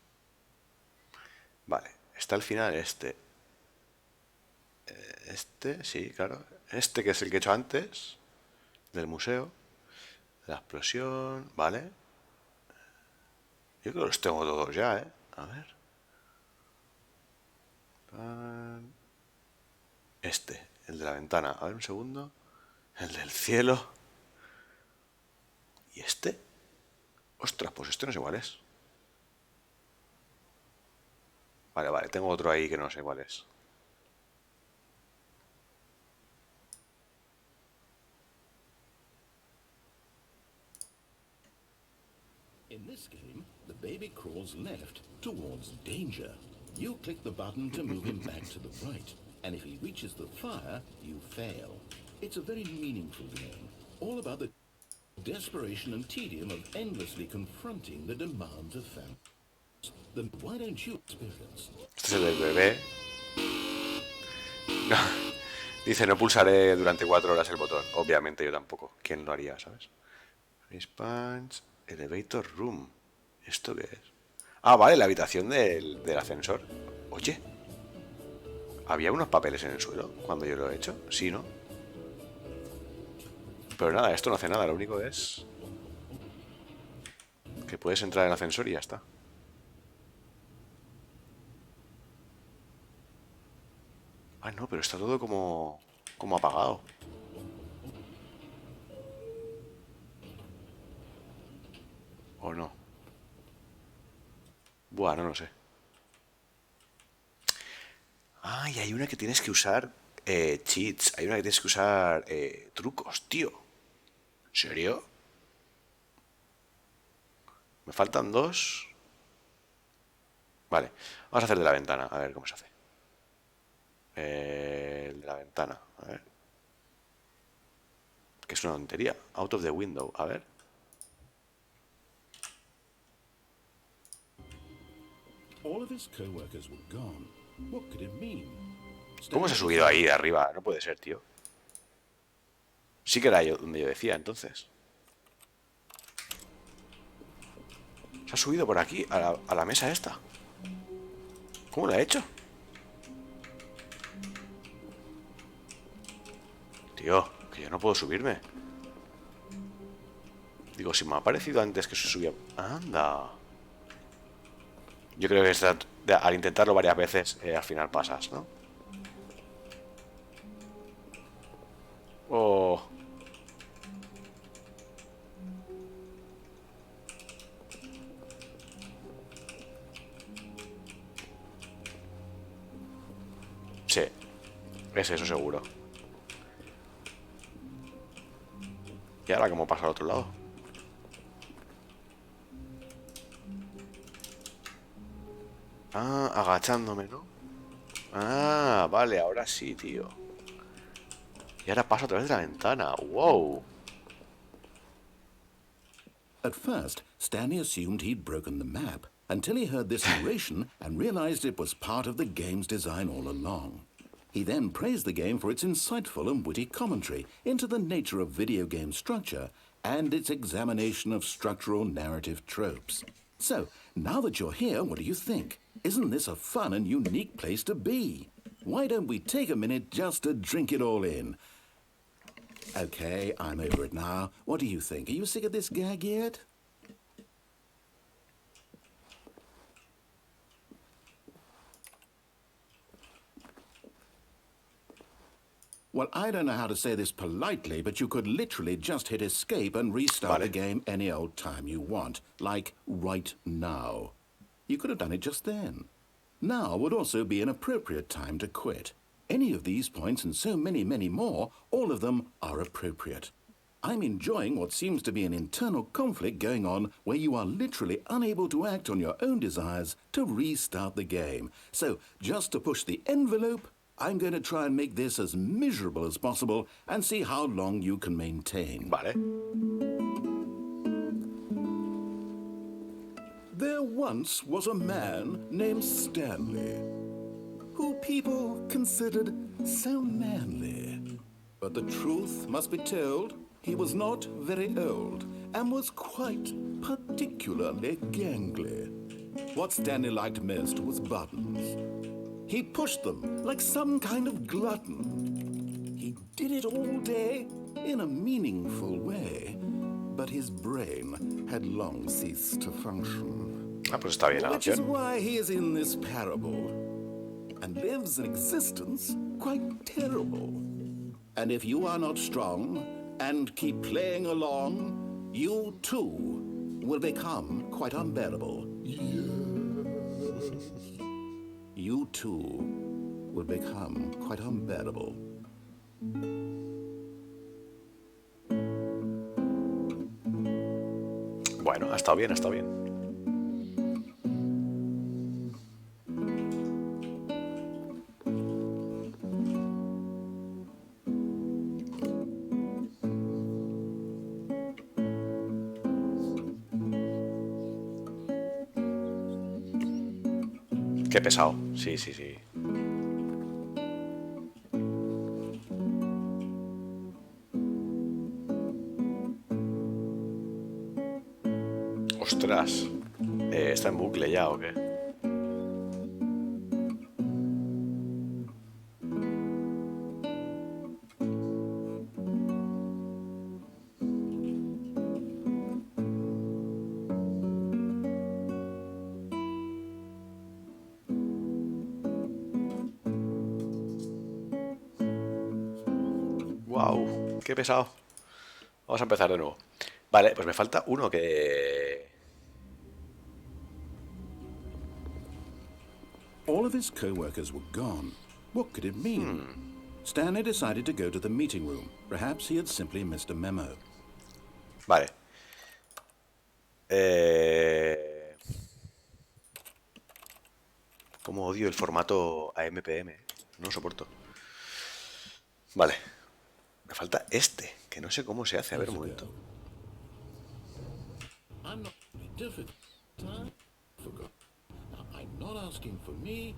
Vale. Está al final este. Este, sí, claro. Que es el que he hecho antes. Del museo. La explosión. Vale. Yo creo que los tengo todos ya, ¿eh? A ver. El de la ventana. A ver, un segundo. El del cielo. ¿Y este? Ostras, pues este no sé cuál es. Vale, tengo otro ahí que no sé cuál es. In this game, the baby crawls left towards danger. You click the button to move him back to the right, and if he reaches the fire, you fail. It's a very meaningful game, all about the desperation and tedium of endlessly confronting the demands of family. Then why don't you experience? Este es el del bebé. No. Dice, no pulsaré durante 4 horas el botón. Obviamente yo tampoco. ¿Quién lo haría, sabes? Face Punch, Elevator Room. ¿Esto qué es? Ah, vale, la habitación del ascensor. Oye, ¿había unos papeles en el suelo cuando yo lo he hecho? Sí, ¿no? Pero nada, esto no hace nada. Lo único es que puedes entrar en el ascensor y ya está. Ah, no, pero está todo como apagado. ¿O no? Buah, no lo sé. Ah, y hay una que tienes que usar cheats. Hay una que tienes que usar trucos, tío. ¿En serio? Me faltan 2. Vale, vamos a hacer de la ventana. A ver cómo se hace. El de la ventana. A ver. Que es una tontería. Out of the window. A ver. All of his co-workers were gone. What could it mean? ¿Cómo se ha subido ahí de arriba? No puede ser, tío. Sí que era yo donde yo decía, entonces. Se ha subido por aquí, a la mesa esta. ¿Cómo lo ha hecho? Tío, que yo no puedo subirme. Digo, si me ha parecido antes que se subía... Anda. Yo creo que al intentarlo varias veces, al final pasas, ¿no? Oh. Sí, es eso seguro. ¿Y ahora cómo pasa al otro lado? Ah, agachándome, ¿no? Ah, vale, ahora sí, tío. Y ahora paso a través de la ventana. ¡Wow! At first, Stanley assumed he'd broken the map until he heard this narration and realized it was part of the game's design all along. He then praised the game for its insightful and witty commentary into the nature of video game structure and its examination of structural narrative tropes. So, now that you're here, what do you think? Isn't this a fun and unique place to be? Why don't we take a minute just to drink it all in? Okay, I'm over it now. What do you think? Are you sick of this gag yet? Well, I don't know how to say this politely, but you could literally just hit escape and restart the game any old time you want, like right now. You could have done it just then. Now would also be an appropriate time to quit. Any of these points and so many, many more, all of them are appropriate. I'm enjoying what seems to be an internal conflict going on where you are literally unable to act on your own desires to restart the game. So, just to push the envelope, I'm going to try and make this as miserable as possible and see how long you can maintain. Vale. There once was a man named Stanley, who people considered so manly. But the truth must be told, he was not very old and was quite particularly gangly. What Stanley liked most was buttons. He pushed them like some kind of glutton. He did it all day in a meaningful way, but his brain had long ceased to function. Ah, pues está bien la Which is opción. why he is in this parable and lives an existence quite terrible. And if you are not strong and keep playing along, you too will become quite unbearable. You too will become quite unbearable. Bueno, ha estado bien, ha estado bien. Qué pesado. Sí, sí, sí. Ostras. ¿Está en bucle ya o qué? Wow, qué pesado. Vamos a empezar de nuevo. Vale, pues me falta uno que... All of his co-workers were gone. What could it mean? Stanley decided to go to the meeting room. Perhaps he had simply missed a memo. Vale. Cómo odio el formato AMPM. No lo soporto. Vale. Me falta este, que no sé cómo se hace. A ver, un momento. I'm not really difficult. I forgot. Now, I'm not asking for me.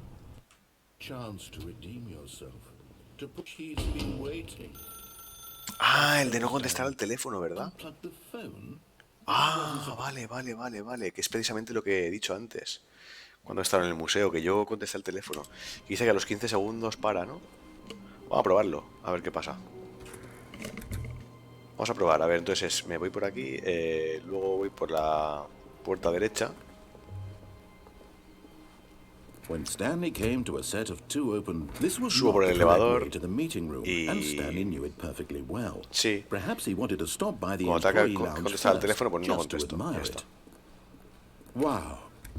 Chance to redeem yourself. To put he's been waiting. Ah, el de no contestar al teléfono, ¿verdad? Unplug the phone. Ah, vale, vale, vale, vale. Que es precisamente lo que he dicho antes. Cuando estaba en el museo, que yo contesté al teléfono. Y dice que a los 15 segundos para, ¿no? Vamos a probarlo, a ver qué pasa. Vamos a probar, a ver, entonces me voy por aquí, luego voy por la puerta derecha. When Stanley came to a set of two open, this was Subo not por el the correct elevador way to the meeting room, and Stanley knew it perfectly well. Sí. Perhaps he wanted to stop by the Cuando tenga employee que lounge contestar al first, teléfono, pues no just to contesto. Ya admire está. it. Wow,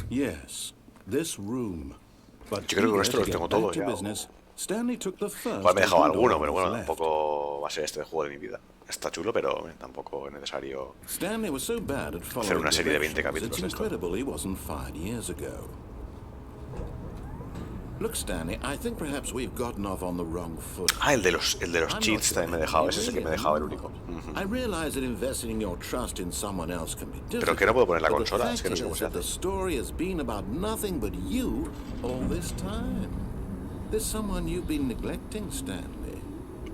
yes, this room. But Yo creo que con eager esto to los get tengo back todos to ya. business, Stanley took the first Igual me he dejado open door alguno, on pero his bueno, left. tampoco va a ser este el juego de mi vida. Está chulo, pero tampoco es necesario. Stanley was so bad at Hacer following una serie de 20 directions, capítulos it's de esto. incredible he wasn't fired years ago. Look, Stanley, I think perhaps we've gotten off on the wrong foot. Ah, el de los I'm not cheats your también me he dejado. enemy, Ese es el que me he really, dejado, el I'm único. not. I realize that investing your trust in someone else can be difficult. Pero que no puedo poner la but the consola, fact es que no sé cómo is se that the hace. story has been about nothing but you all this time. There's someone you've been neglecting, Stanley.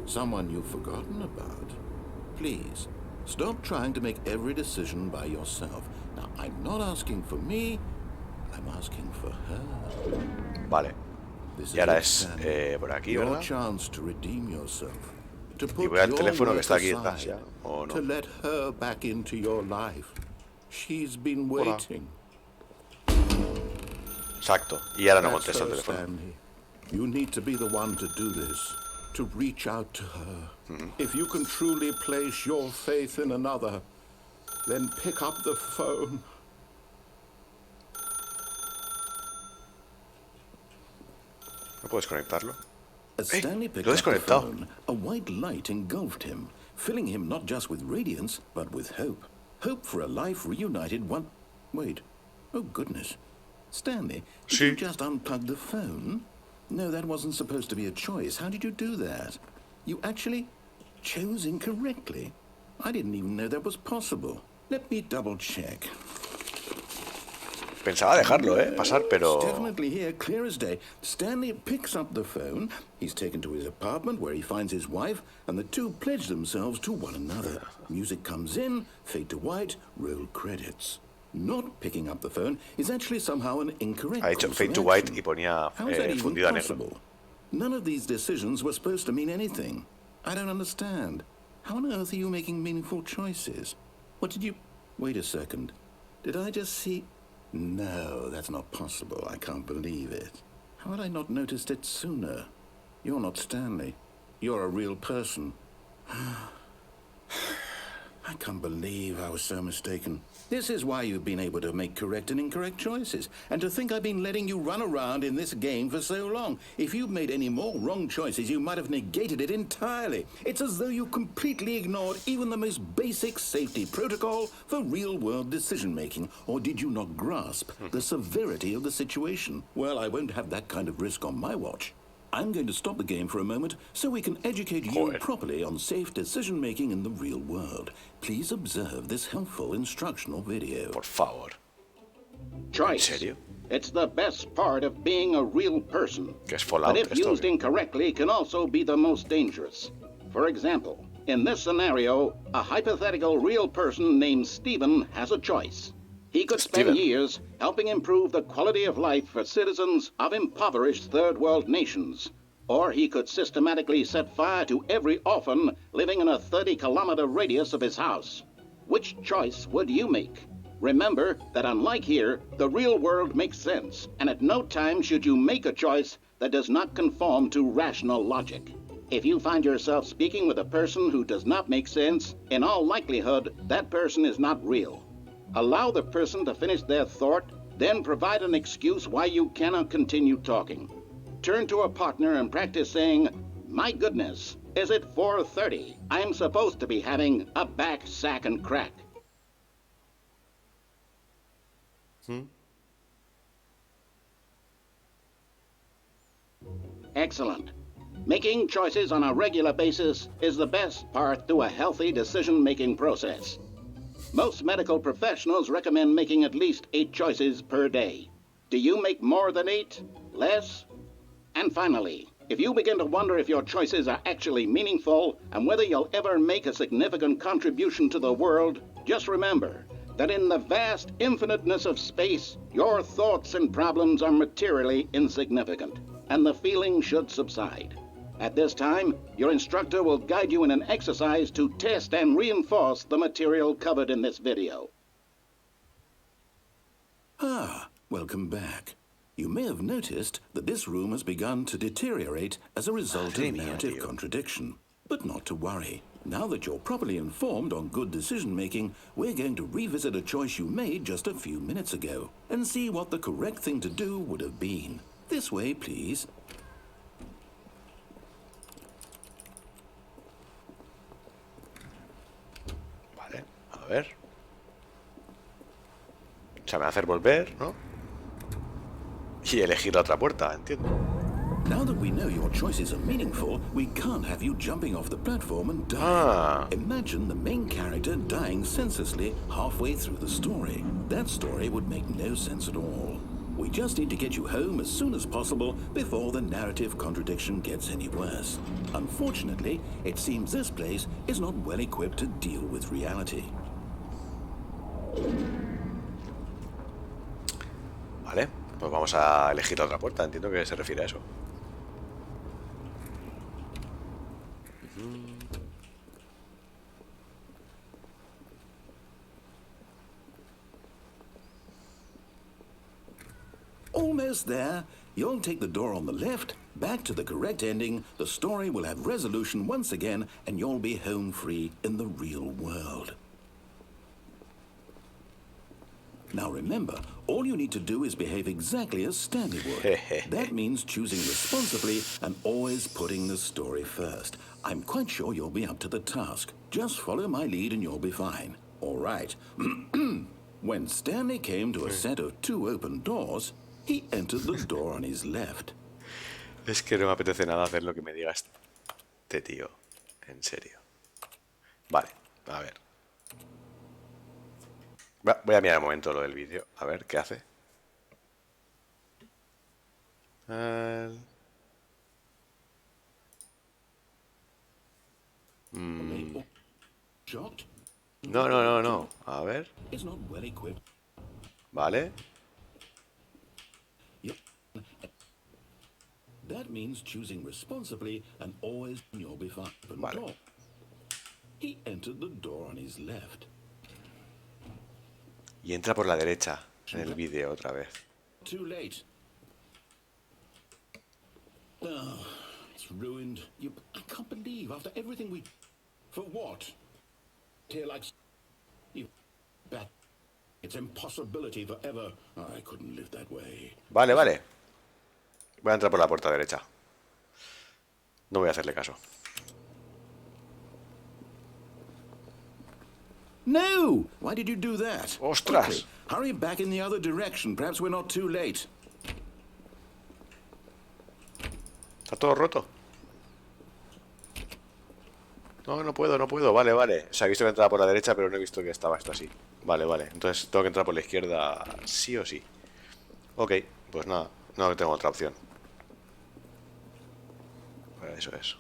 Someone you've forgotten about. Please, stop trying to make every decision by yourself. Now, I'm not asking for me, I'm asking for her. Vale. This Y ahora is es it, Stanley. por aquí, Your ¿verdad? chance to redeem yourself. To Y put voy al your teléfono que work está aquí detrás aside, ya, ¿o no? to let her back into your life. She's been Hola. waiting. Exacto. Y ahora no That's contesto el her, teléfono. Stanley. You need to be the one to do this, to reach out to her. If you can truly place your faith in another, then pick up the phone. ¿No puedes conectarlo? As Stanley picked lo he up the desconectado. phone, a white light engulfed him, filling him not just with radiance, but with hope. Hope for a life reunited one... Wait. Oh, goodness. Stanley, did you Sí. just unplug the phone? No, that wasn't supposed to be a choice. How did you do that? You actually chose incorrectly. I didn't even know that was possible. Let me double-check. Pensaba dejarlo, pasar, It's pero... definitely here, clear as day. Stanley picks up the phone. He's taken to his apartment where he finds his wife, and the two pledge themselves to one another. Music comes in, fade to white, roll credits. Not picking up the phone is actually somehow an incorrect Ha hecho course fade of to white action. y ponía How is that even fundido a negro. possible? None of these decisions were supposed to mean anything. I don't understand. How on earth are you making meaningful choices? What did you... Wait a second. Did I just see... No, that's not possible. I can't believe it. How had I not noticed it sooner? You're not Stanley. You're a real person. I can't believe I was so mistaken. This is why you've been able to make correct and incorrect choices. And to think I've been letting you run around in this game for so long. If you'd made any more wrong choices, you might have negated it entirely. It's as though you completely ignored even the most basic safety protocol for real-world decision-making. Or did you not grasp the severity of the situation? Well, I won't have that kind of risk on my watch. I'm going to stop the game for a moment so we can educate you properly on safe decision-making in the real world. Please observe this helpful instructional video. Por favor. Choice. ¿En serio? It's the best part of being a real person. ¿Qué es Fallout But if esto? used incorrectly, can also be the most dangerous. For example, in this scenario, a hypothetical real person named Stephen has a choice. He could spend years helping improve the quality of life for citizens of impoverished third world nations. Or he could systematically set fire to every orphan living in a 30-kilometer radius of his house. Which choice would you make? Remember that unlike here, the real world makes sense, and at no time should you make a choice that does not conform to rational logic. If you find yourself speaking with a person who does not make sense, in all likelihood, that person is not real. Allow the person to finish their thought, then provide an excuse why you cannot continue talking. Turn to a partner and practice saying, "My goodness, is it 4:30? I'm supposed to be having a back, sack, and crack." Excellent. Making choices on a regular basis is the best part to a healthy decision-making process. Most medical professionals recommend making at least 8 choices per day. Do you make more than 8? Less? And finally, if you begin to wonder if your choices are actually meaningful and whether you'll ever make a significant contribution to the world, just remember that in the vast infiniteness of space, your thoughts and problems are materially insignificant, and the feeling should subside. At this time, your instructor will guide you in an exercise to test and reinforce the material covered in this video. Ah, welcome back. You may have noticed that this room has begun to deteriorate as a result of narrative contradiction. But not to worry. Now that you're properly informed on good decision-making, we're going to revisit a choice you made just a few minutes ago and see what the correct thing to do would have been. This way, please. Vale, a ver. O sea, me va a hacer volver, ¿no? Y elegir la otra puerta, entiendo. Now that we know your choices are meaningful, we can't have you jumping off the platform and dying. Imagine the main character dying senselessly halfway through the story. That story would make no sense at all. We just need to get you home as soon as possible before the narrative contradiction gets any worse. Unfortunately, it seems this place is not well equipped to deal with reality. Vale, pues vamos a elegir la otra puerta. Entiendo que se refiere a eso. Almost there. You'll take the door on the left, back to the correct ending, the story will have resolution once again, and you'll be home free in the real world. Now remember, all you need to do is behave exactly as Stanley would. That means choosing responsibly and always putting the story first. I'm quite sure you'll be up to the task. Just follow my lead and you'll be fine. All right. When Stanley came to a set of 2 open doors, he entered the door on his left. Es que no me apetece nada hacer lo que me diga este tío. En serio. Vale, a ver. Voy a mirar un momento lo del vídeo. A ver, ¿qué hace? No. A ver. Vale. That means choosing responsibly and always you'll be fine. Vale. He entered the door on his left. Y entra por la derecha. en el vídeo otra vez. Too late. Oh, it's ruined. I can't believe after everything we... For what? Here like... You... Bat... It's impossibility forever. I couldn't live that way. Vale, vale. Voy a entrar por la puerta derecha. No voy a hacerle caso. No! Why did you do that? Ostras. Quickly, hurry back in the other direction. Perhaps we're not too late. Está todo roto. No, no puedo, no puedo. Vale, vale. O sea, he visto que entraba por la derecha, pero no he visto que estaba esto así. Vale, vale. Entonces tengo que entrar por la izquierda sí o sí. Ok, pues nada. No tengo otra opción. Eso es.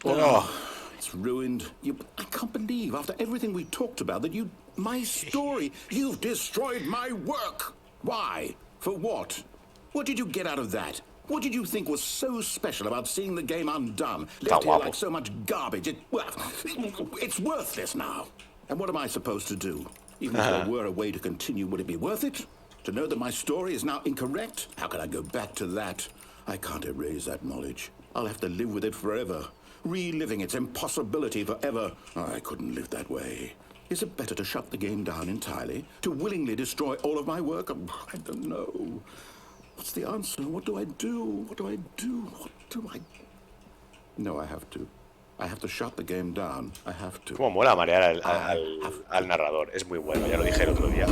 Oh, it's ruined. I can't believe after everything we talked about that you... My story. You've destroyed my work. Why? For what? What did you get out of that? What did you think was so special about seeing the game undone? Left here like so much garbage. It's worthless now. And what am I supposed to do? Even if there were a way to continue, would it be worth it? To know that my story is now incorrect? How can I go back to that? I can't erase that knowledge. I'll have to live with it forever. Reliving its impossibility forever. I couldn't live that way. Is it better to shut the game down entirely? To willingly destroy all of my work? I don't know. What's the answer? What do I do? What do I do? What do I... No, I have to. I have to shut the game down. I have to. Cómo mola marear al narrador. Es muy bueno. Ya lo dije el otro día.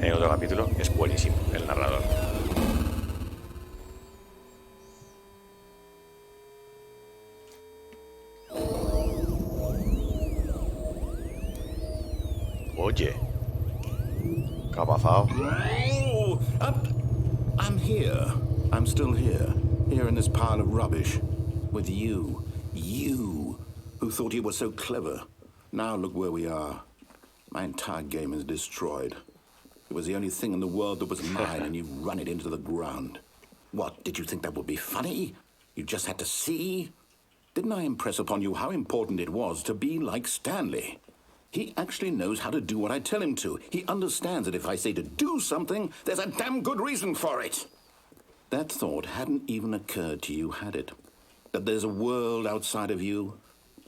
En otro capítulo. Es buenísimo el narrador. Oye. ¿Qué ha pasado? Oh, I'm here. I'm still here. Here in this pile of rubbish. With you. You. Who thought you were so clever. Now look where we are. My entire game is destroyed. It was the only thing in the world that was mine, and you've run it into the ground. What, did you think that would be funny? You just had to see? Didn't I impress upon you how important it was to be like Stanley? He actually knows how to do what I tell him to. He understands that if I say to do something, there's a damn good reason for it. That thought hadn't even occurred to you, had it? That there's a world outside of you?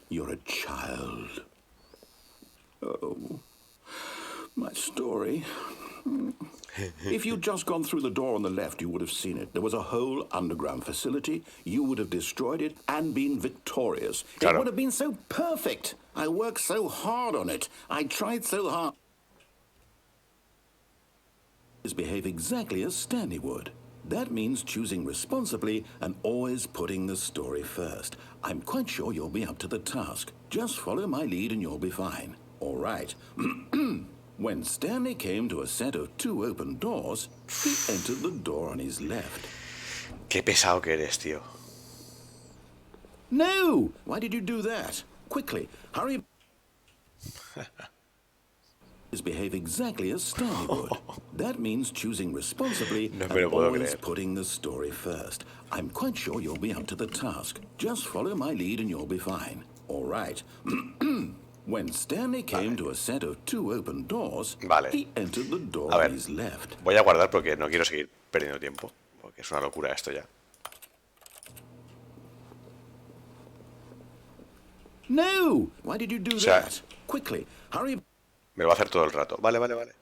You're a child. Oh, my story. If you'd just gone through the door on the left, you would have seen it. There was a whole underground facility. You would have destroyed it and been victorious. Claro. It would have been so perfect. I worked so hard on it. I tried so hard. Behave exactly as Stanley would. That means choosing responsibly and always putting the story first. I'm quite sure you'll be up to the task. Just follow my lead and you'll be fine. All right. When Stanley came to a set of 2 open doors, he entered the door on his left. Qué pesado que eres, tío. No! Why did you do that? Quickly, hurry. Behave exactly as Stanley would. That means choosing responsibly and always putting the story first. I'm quite sure you'll be up to the task. Just follow my lead and you'll be fine. All right. When Stanley came to a set of 2 open doors, he entered the door on his left. Voy a guardar porque no quiero seguir perdiendo tiempo, porque es una locura esto ya. No! Why did you do that? Quickly, hurry. Me lo va a hacer todo el rato. Vale, vale, vale.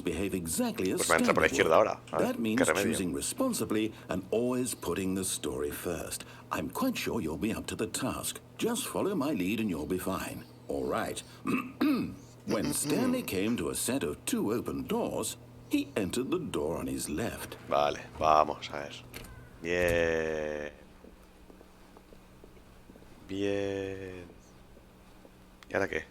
Behave exactly as pues me entra por la izquierda ahora. That means choosing responsibly and always putting the story first. I'm quite sure you'll be up to the task. Just follow my lead and you'll be fine. All right. When Stanley came to a set of 2 open doors, he entered the door on his left. Vale, vamos a ver. Bien. Bien. ¿Y ahora qué?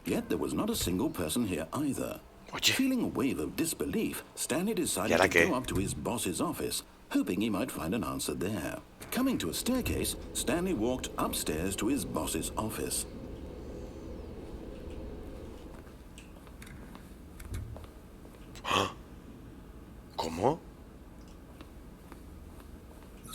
Yet there was not a single person here either. Oye. Feeling a wave of disbelief, Stanley decided to go up to his boss's office, hoping he might find an answer there. Coming to a staircase, Stanley walked upstairs to his boss's office. ¿Cómo?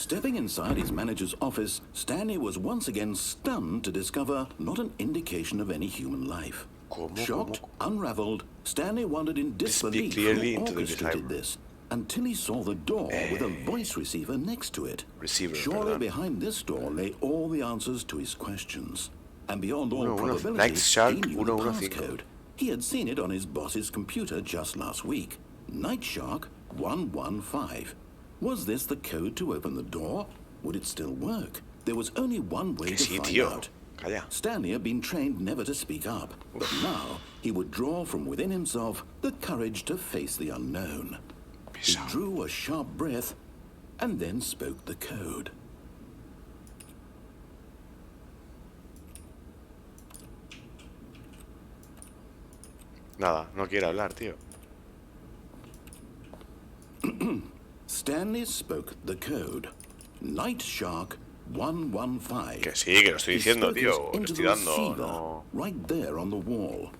Stepping inside his manager's office, Stanley was once again stunned to discover not an indication of any human life. Shocked, unraveled, Stanley wondered in disbelief who orchestrated this, until he saw the door with a voice receiver next to it. Surely behind this door lay all the answers to his questions. And beyond all probability, he knew the passcode. He had seen it on his boss's computer just last week. Nightshark 115. Was this the code to open the door? Would it still work? There was only one way to find out. Stanley had been trained never to speak up, but now he would draw from within himself the courage to face the unknown. He drew a sharp breath and then spoke the code. Nada, no quiere hablar, tío. Stanley spoke the code. Nightshark 115. Que sí, que lo estoy diciendo, tío. Lo estoy dando, no. Right there on the wall.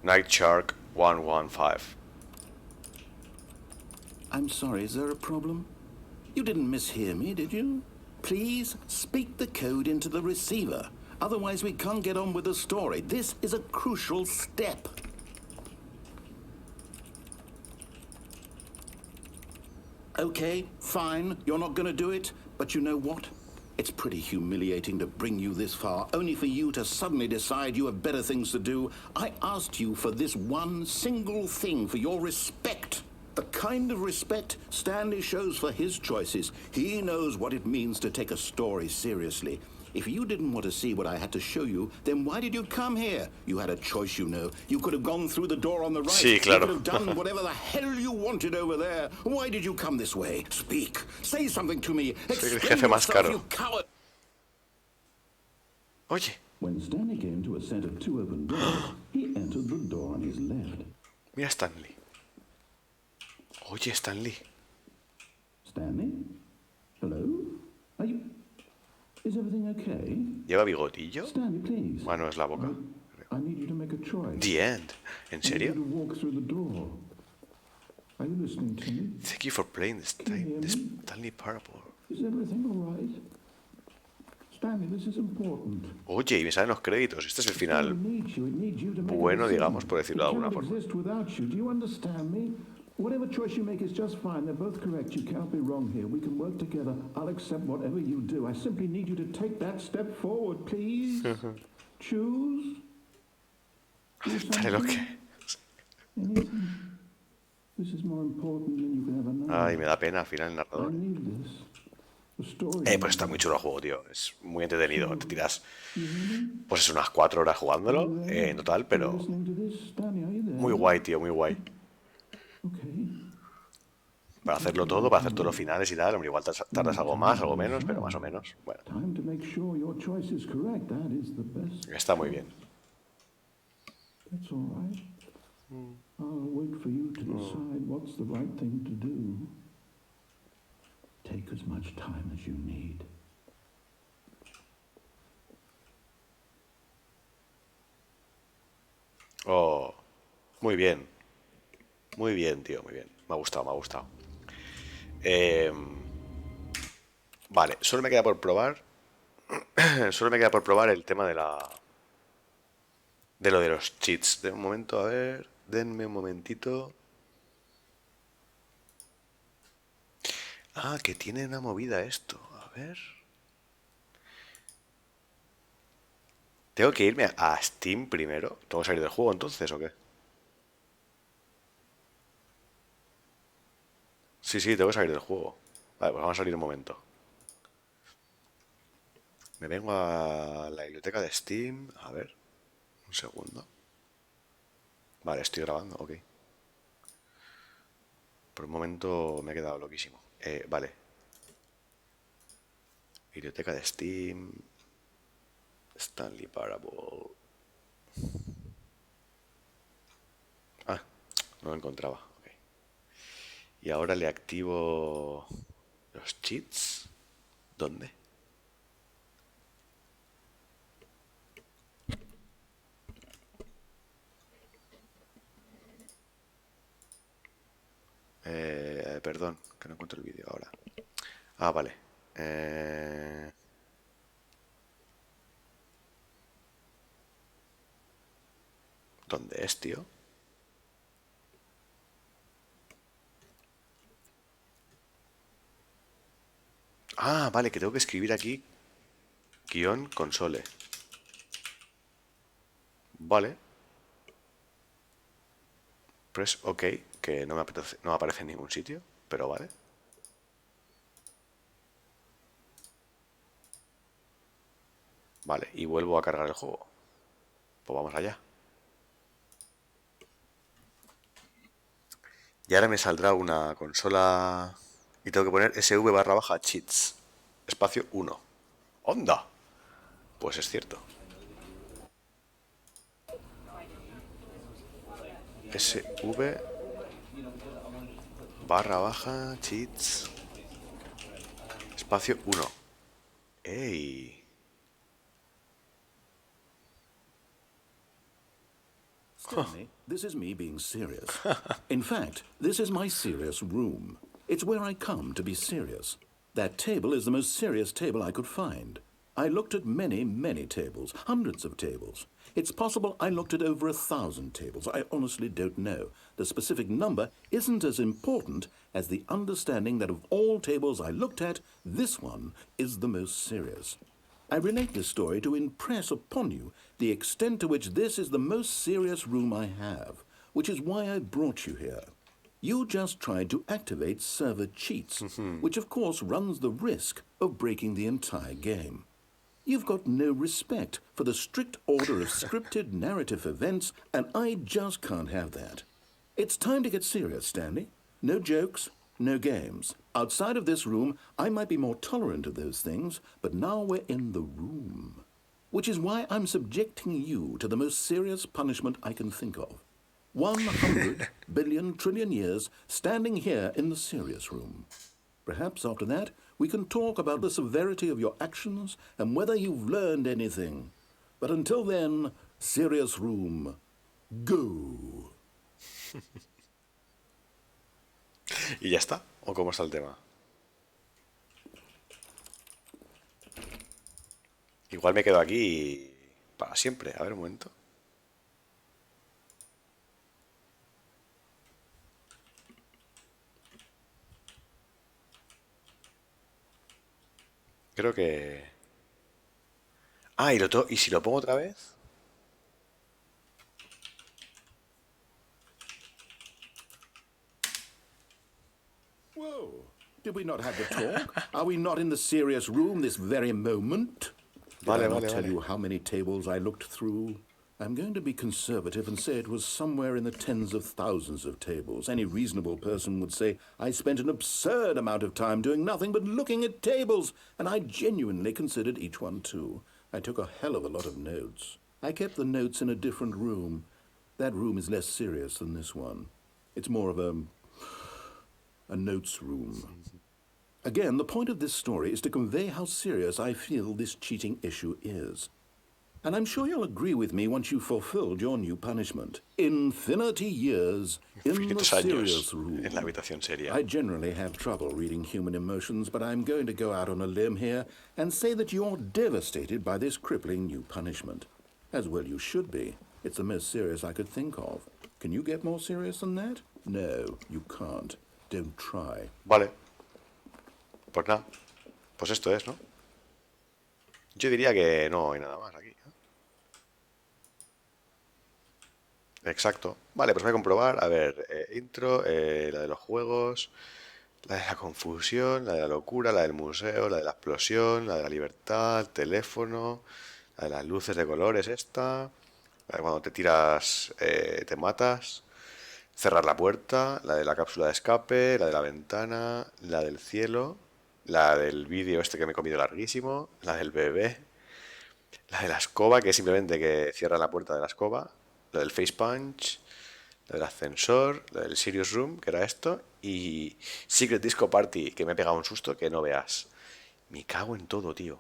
Nightshark 115. I'm sorry, is there a problem? You didn't mishear me, did you? Please speak the code into the receiver. Otherwise we can't get on with the story. This is a crucial step. Okay, fine, you're not gonna do it, but you know what? It's pretty humiliating to bring you this far, only for you to suddenly decide you have better things to do. I asked you for this one single thing, for your respect. The kind of respect Stanley shows for his choices. He knows what it means to take a story seriously. If you didn't want to see what I had to show you, then why did you come here? You had a choice, you know. You could have gone through the door on the right. Sí, claro. You could have done whatever the hell you wanted over there. Why did you come this way? Speak. Say something to me. Soy el jefe más caro. You coward. Oye. When Stanley came to a set of two open doors, he entered the door on his left. Mira Stanley. Oye, Stanley. Stanley? Hello? Are you... Is everything okay? ¿Lleva bigotillo? Stanley, please. Bueno, es la boca. I need you to make a choice. The end. ¿En serio? I need you to walk through the door. Are you listening to me? Thank you for playing this Stanley Parable. Is everything all right? Stanley, this is important. Oye, y me salen los créditos. Este es el final bueno, digamos, por decirlo de alguna forma. Whatever choice you make is just fine. They're both correct. You can't be wrong here. We can work together. I'll accept whatever you do. I simply need you to take that step forward, please. Choose. Aceptaré lo que... This is more important than you can ever know. Ay, me da pena al final el narrador. Pues está muy chulo el juego, tío. Es muy entretenido. Te tiras, pues es unas 4 horas jugándolo en total, pero muy guay, tío, muy guay. Para hacerlo todo, para hacer todos los finales y tal, hombre, igual tardas algo más, algo menos, pero más o menos. Bueno. Está muy bien. Oh, muy bien. Muy bien, tío, muy bien. Me ha gustado, me ha gustado. Vale, solo me queda por probar. Solo me queda por probar el tema de lo de los cheats. De un momento, a ver. Denme un momentito. Ah, que tiene una movida esto. A ver. ¿Tengo que irme a Steam primero? ¿Tengo que salir del juego entonces o qué? Sí, tengo que salir del juego. Vale, pues vamos a salir un momento. Me vengo a la biblioteca de Steam. A ver, un segundo. Vale, estoy grabando, ok. Por un momento me he quedado loquísimo. Vale. Biblioteca de Steam. Stanley Parable. Ah, no lo encontraba. Y ahora le activo los cheats. ¿Dónde? perdón, que no encuentro el vídeo ahora. Ah, vale. ¿Dónde es, tío? Ah, vale, que tengo que escribir aquí guión console. Vale. Press OK, que no me aparece en ningún sitio, pero vale. Vale, y vuelvo a cargar el juego. Pues vamos allá. Y ahora me saldrá una consola y tengo que poner SV/cheats. Espacio 1. ¡Onda! Pues es cierto. SV/cheats. Espacio 1. ¡Ey! Stanley, this is me being serious. In fact, this is my serious room. It's where I come to be serious. That table is the most serious table I could find. I looked at many, many tables, hundreds of tables. It's possible I looked at over 1,000 tables. I honestly don't know. The specific number isn't as important as the understanding that of all tables I looked at, this one is the most serious. I relate this story to impress upon you the extent to which this is the most serious room I have, which is why I brought you here. You just tried to activate server cheats, which of course runs the risk of breaking the entire game. You've got no respect for the strict order of scripted narrative events, and I just can't have that. It's time to get serious, Stanley. No jokes, no games. Outside of this room, I might be more tolerant of those things, but now we're in the room. Which is why I'm subjecting you to the most serious punishment I can think of. 100 billion trillion years standing here in the serious room. Perhaps after that, we can talk about the severity of your actions and whether you've learned anything. But until then, serious room, go. ¿Y ya está? ¿O cómo está el tema? Igual me quedo aquí para siempre. A ver, un momento. Creo que... Ah, ¿y si lo pongo otra vez? Whoa, did we not have the talk? Are we not in the serious room this very moment? Did I not tell you how many tables I looked through? I'm going to be conservative and say it was somewhere in the tens of thousands of tables. Any reasonable person would say I spent an absurd amount of time doing nothing but looking at tables, and I genuinely considered each one too. I took a hell of a lot of notes. I kept the notes in a different room. That room is less serious than this one. It's more of a notes room. Again, the point of this story is to convey how serious I feel this cheating issue is. And I'm sure you'll agree with me once you've fulfilled your new punishment. Infinity years in the serious room. En la habitación seria. I generally have trouble reading human emotions, but I'm going to go out on a limb here and say that you're devastated by this crippling new punishment. As well you should be. It's the most serious I could think of. Can you get more serious than that? No, you can't. Don't try. Vale. Pues nada. Pues esto es, ¿no? Yo diría que no hay nada más aquí. Exacto. Vale, pues voy a comprobar. A ver, intro, la de los juegos, la de la confusión, la de la locura, la del museo, la de la explosión, la de la libertad, el teléfono, la de las luces de colores esta, la de cuando te tiras, te matas, cerrar la puerta, la de la cápsula de escape, la de la ventana, la del cielo, la del vídeo este que me he comido larguísimo, la del bebé, la de la escoba, que es simplemente que cierra la puerta de la escoba, la del face punch, la del ascensor, la del serious room, que era esto, y Secret Disco Party, que me he pegado un susto que no veas. Me cago en todo, tío.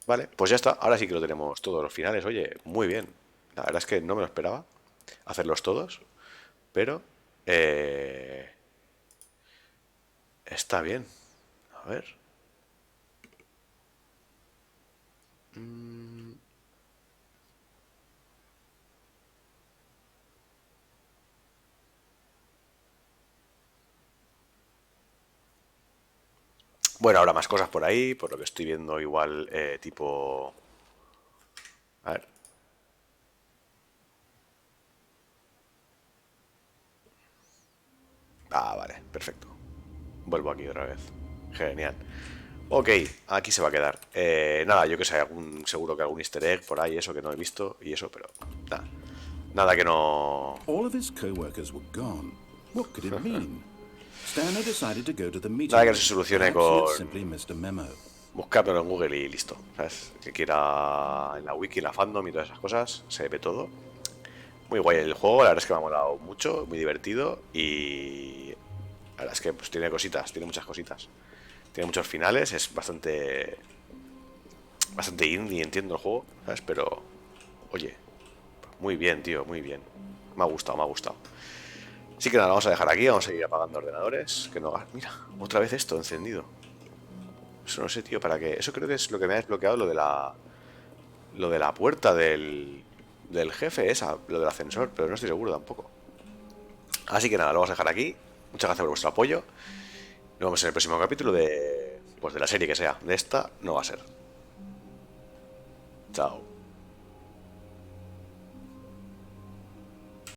Vale, pues ya está. Ahora sí que lo tenemos todos los finales. Oye, muy bien. La verdad es que no me lo esperaba hacerlos todos, pero Está bien. A ver. Bueno, habrá más cosas por ahí, por lo que estoy viendo igual, tipo... A ver. Ah, vale, perfecto. Vuelvo aquí otra vez. Genial. Ok, aquí se va a quedar. Nada, yo que sé, seguro que algún easter egg por ahí, eso que no he visto y eso, pero nada. Nada que no... All of his co-workers were gone. What could it mean? Stanley decided to go to the meeting. Nada que no se solucione Perhaps he had con simply missed a memo. buscarlo en Google y listo, ¿sabes? Que quiera en la wiki, en la fandom y todas esas cosas, se ve todo. Muy guay el juego, la verdad es que me ha molado mucho, muy divertido y... La verdad es que pues tiene cositas, tiene muchas cositas. Tiene muchos finales, es bastante... Bastante indie, entiendo el juego, ¿sabes? Pero... Oye, muy bien, tío, muy bien. Me ha gustado, me ha gustado. Así que nada, vamos a dejar aquí, vamos a seguir apagando ordenadores. Que no... Mira, otra vez esto encendido. Eso no sé, tío, para qué. Eso creo que es lo que me ha desbloqueado lo de la... Lo de la puerta del jefe, esa, lo del ascensor, pero no estoy seguro tampoco. Así que nada, lo vamos a dejar aquí. Muchas gracias por vuestro apoyo. Nos vemos en el próximo capítulo de... Pues de la serie que sea. De esta no va a ser. Chao.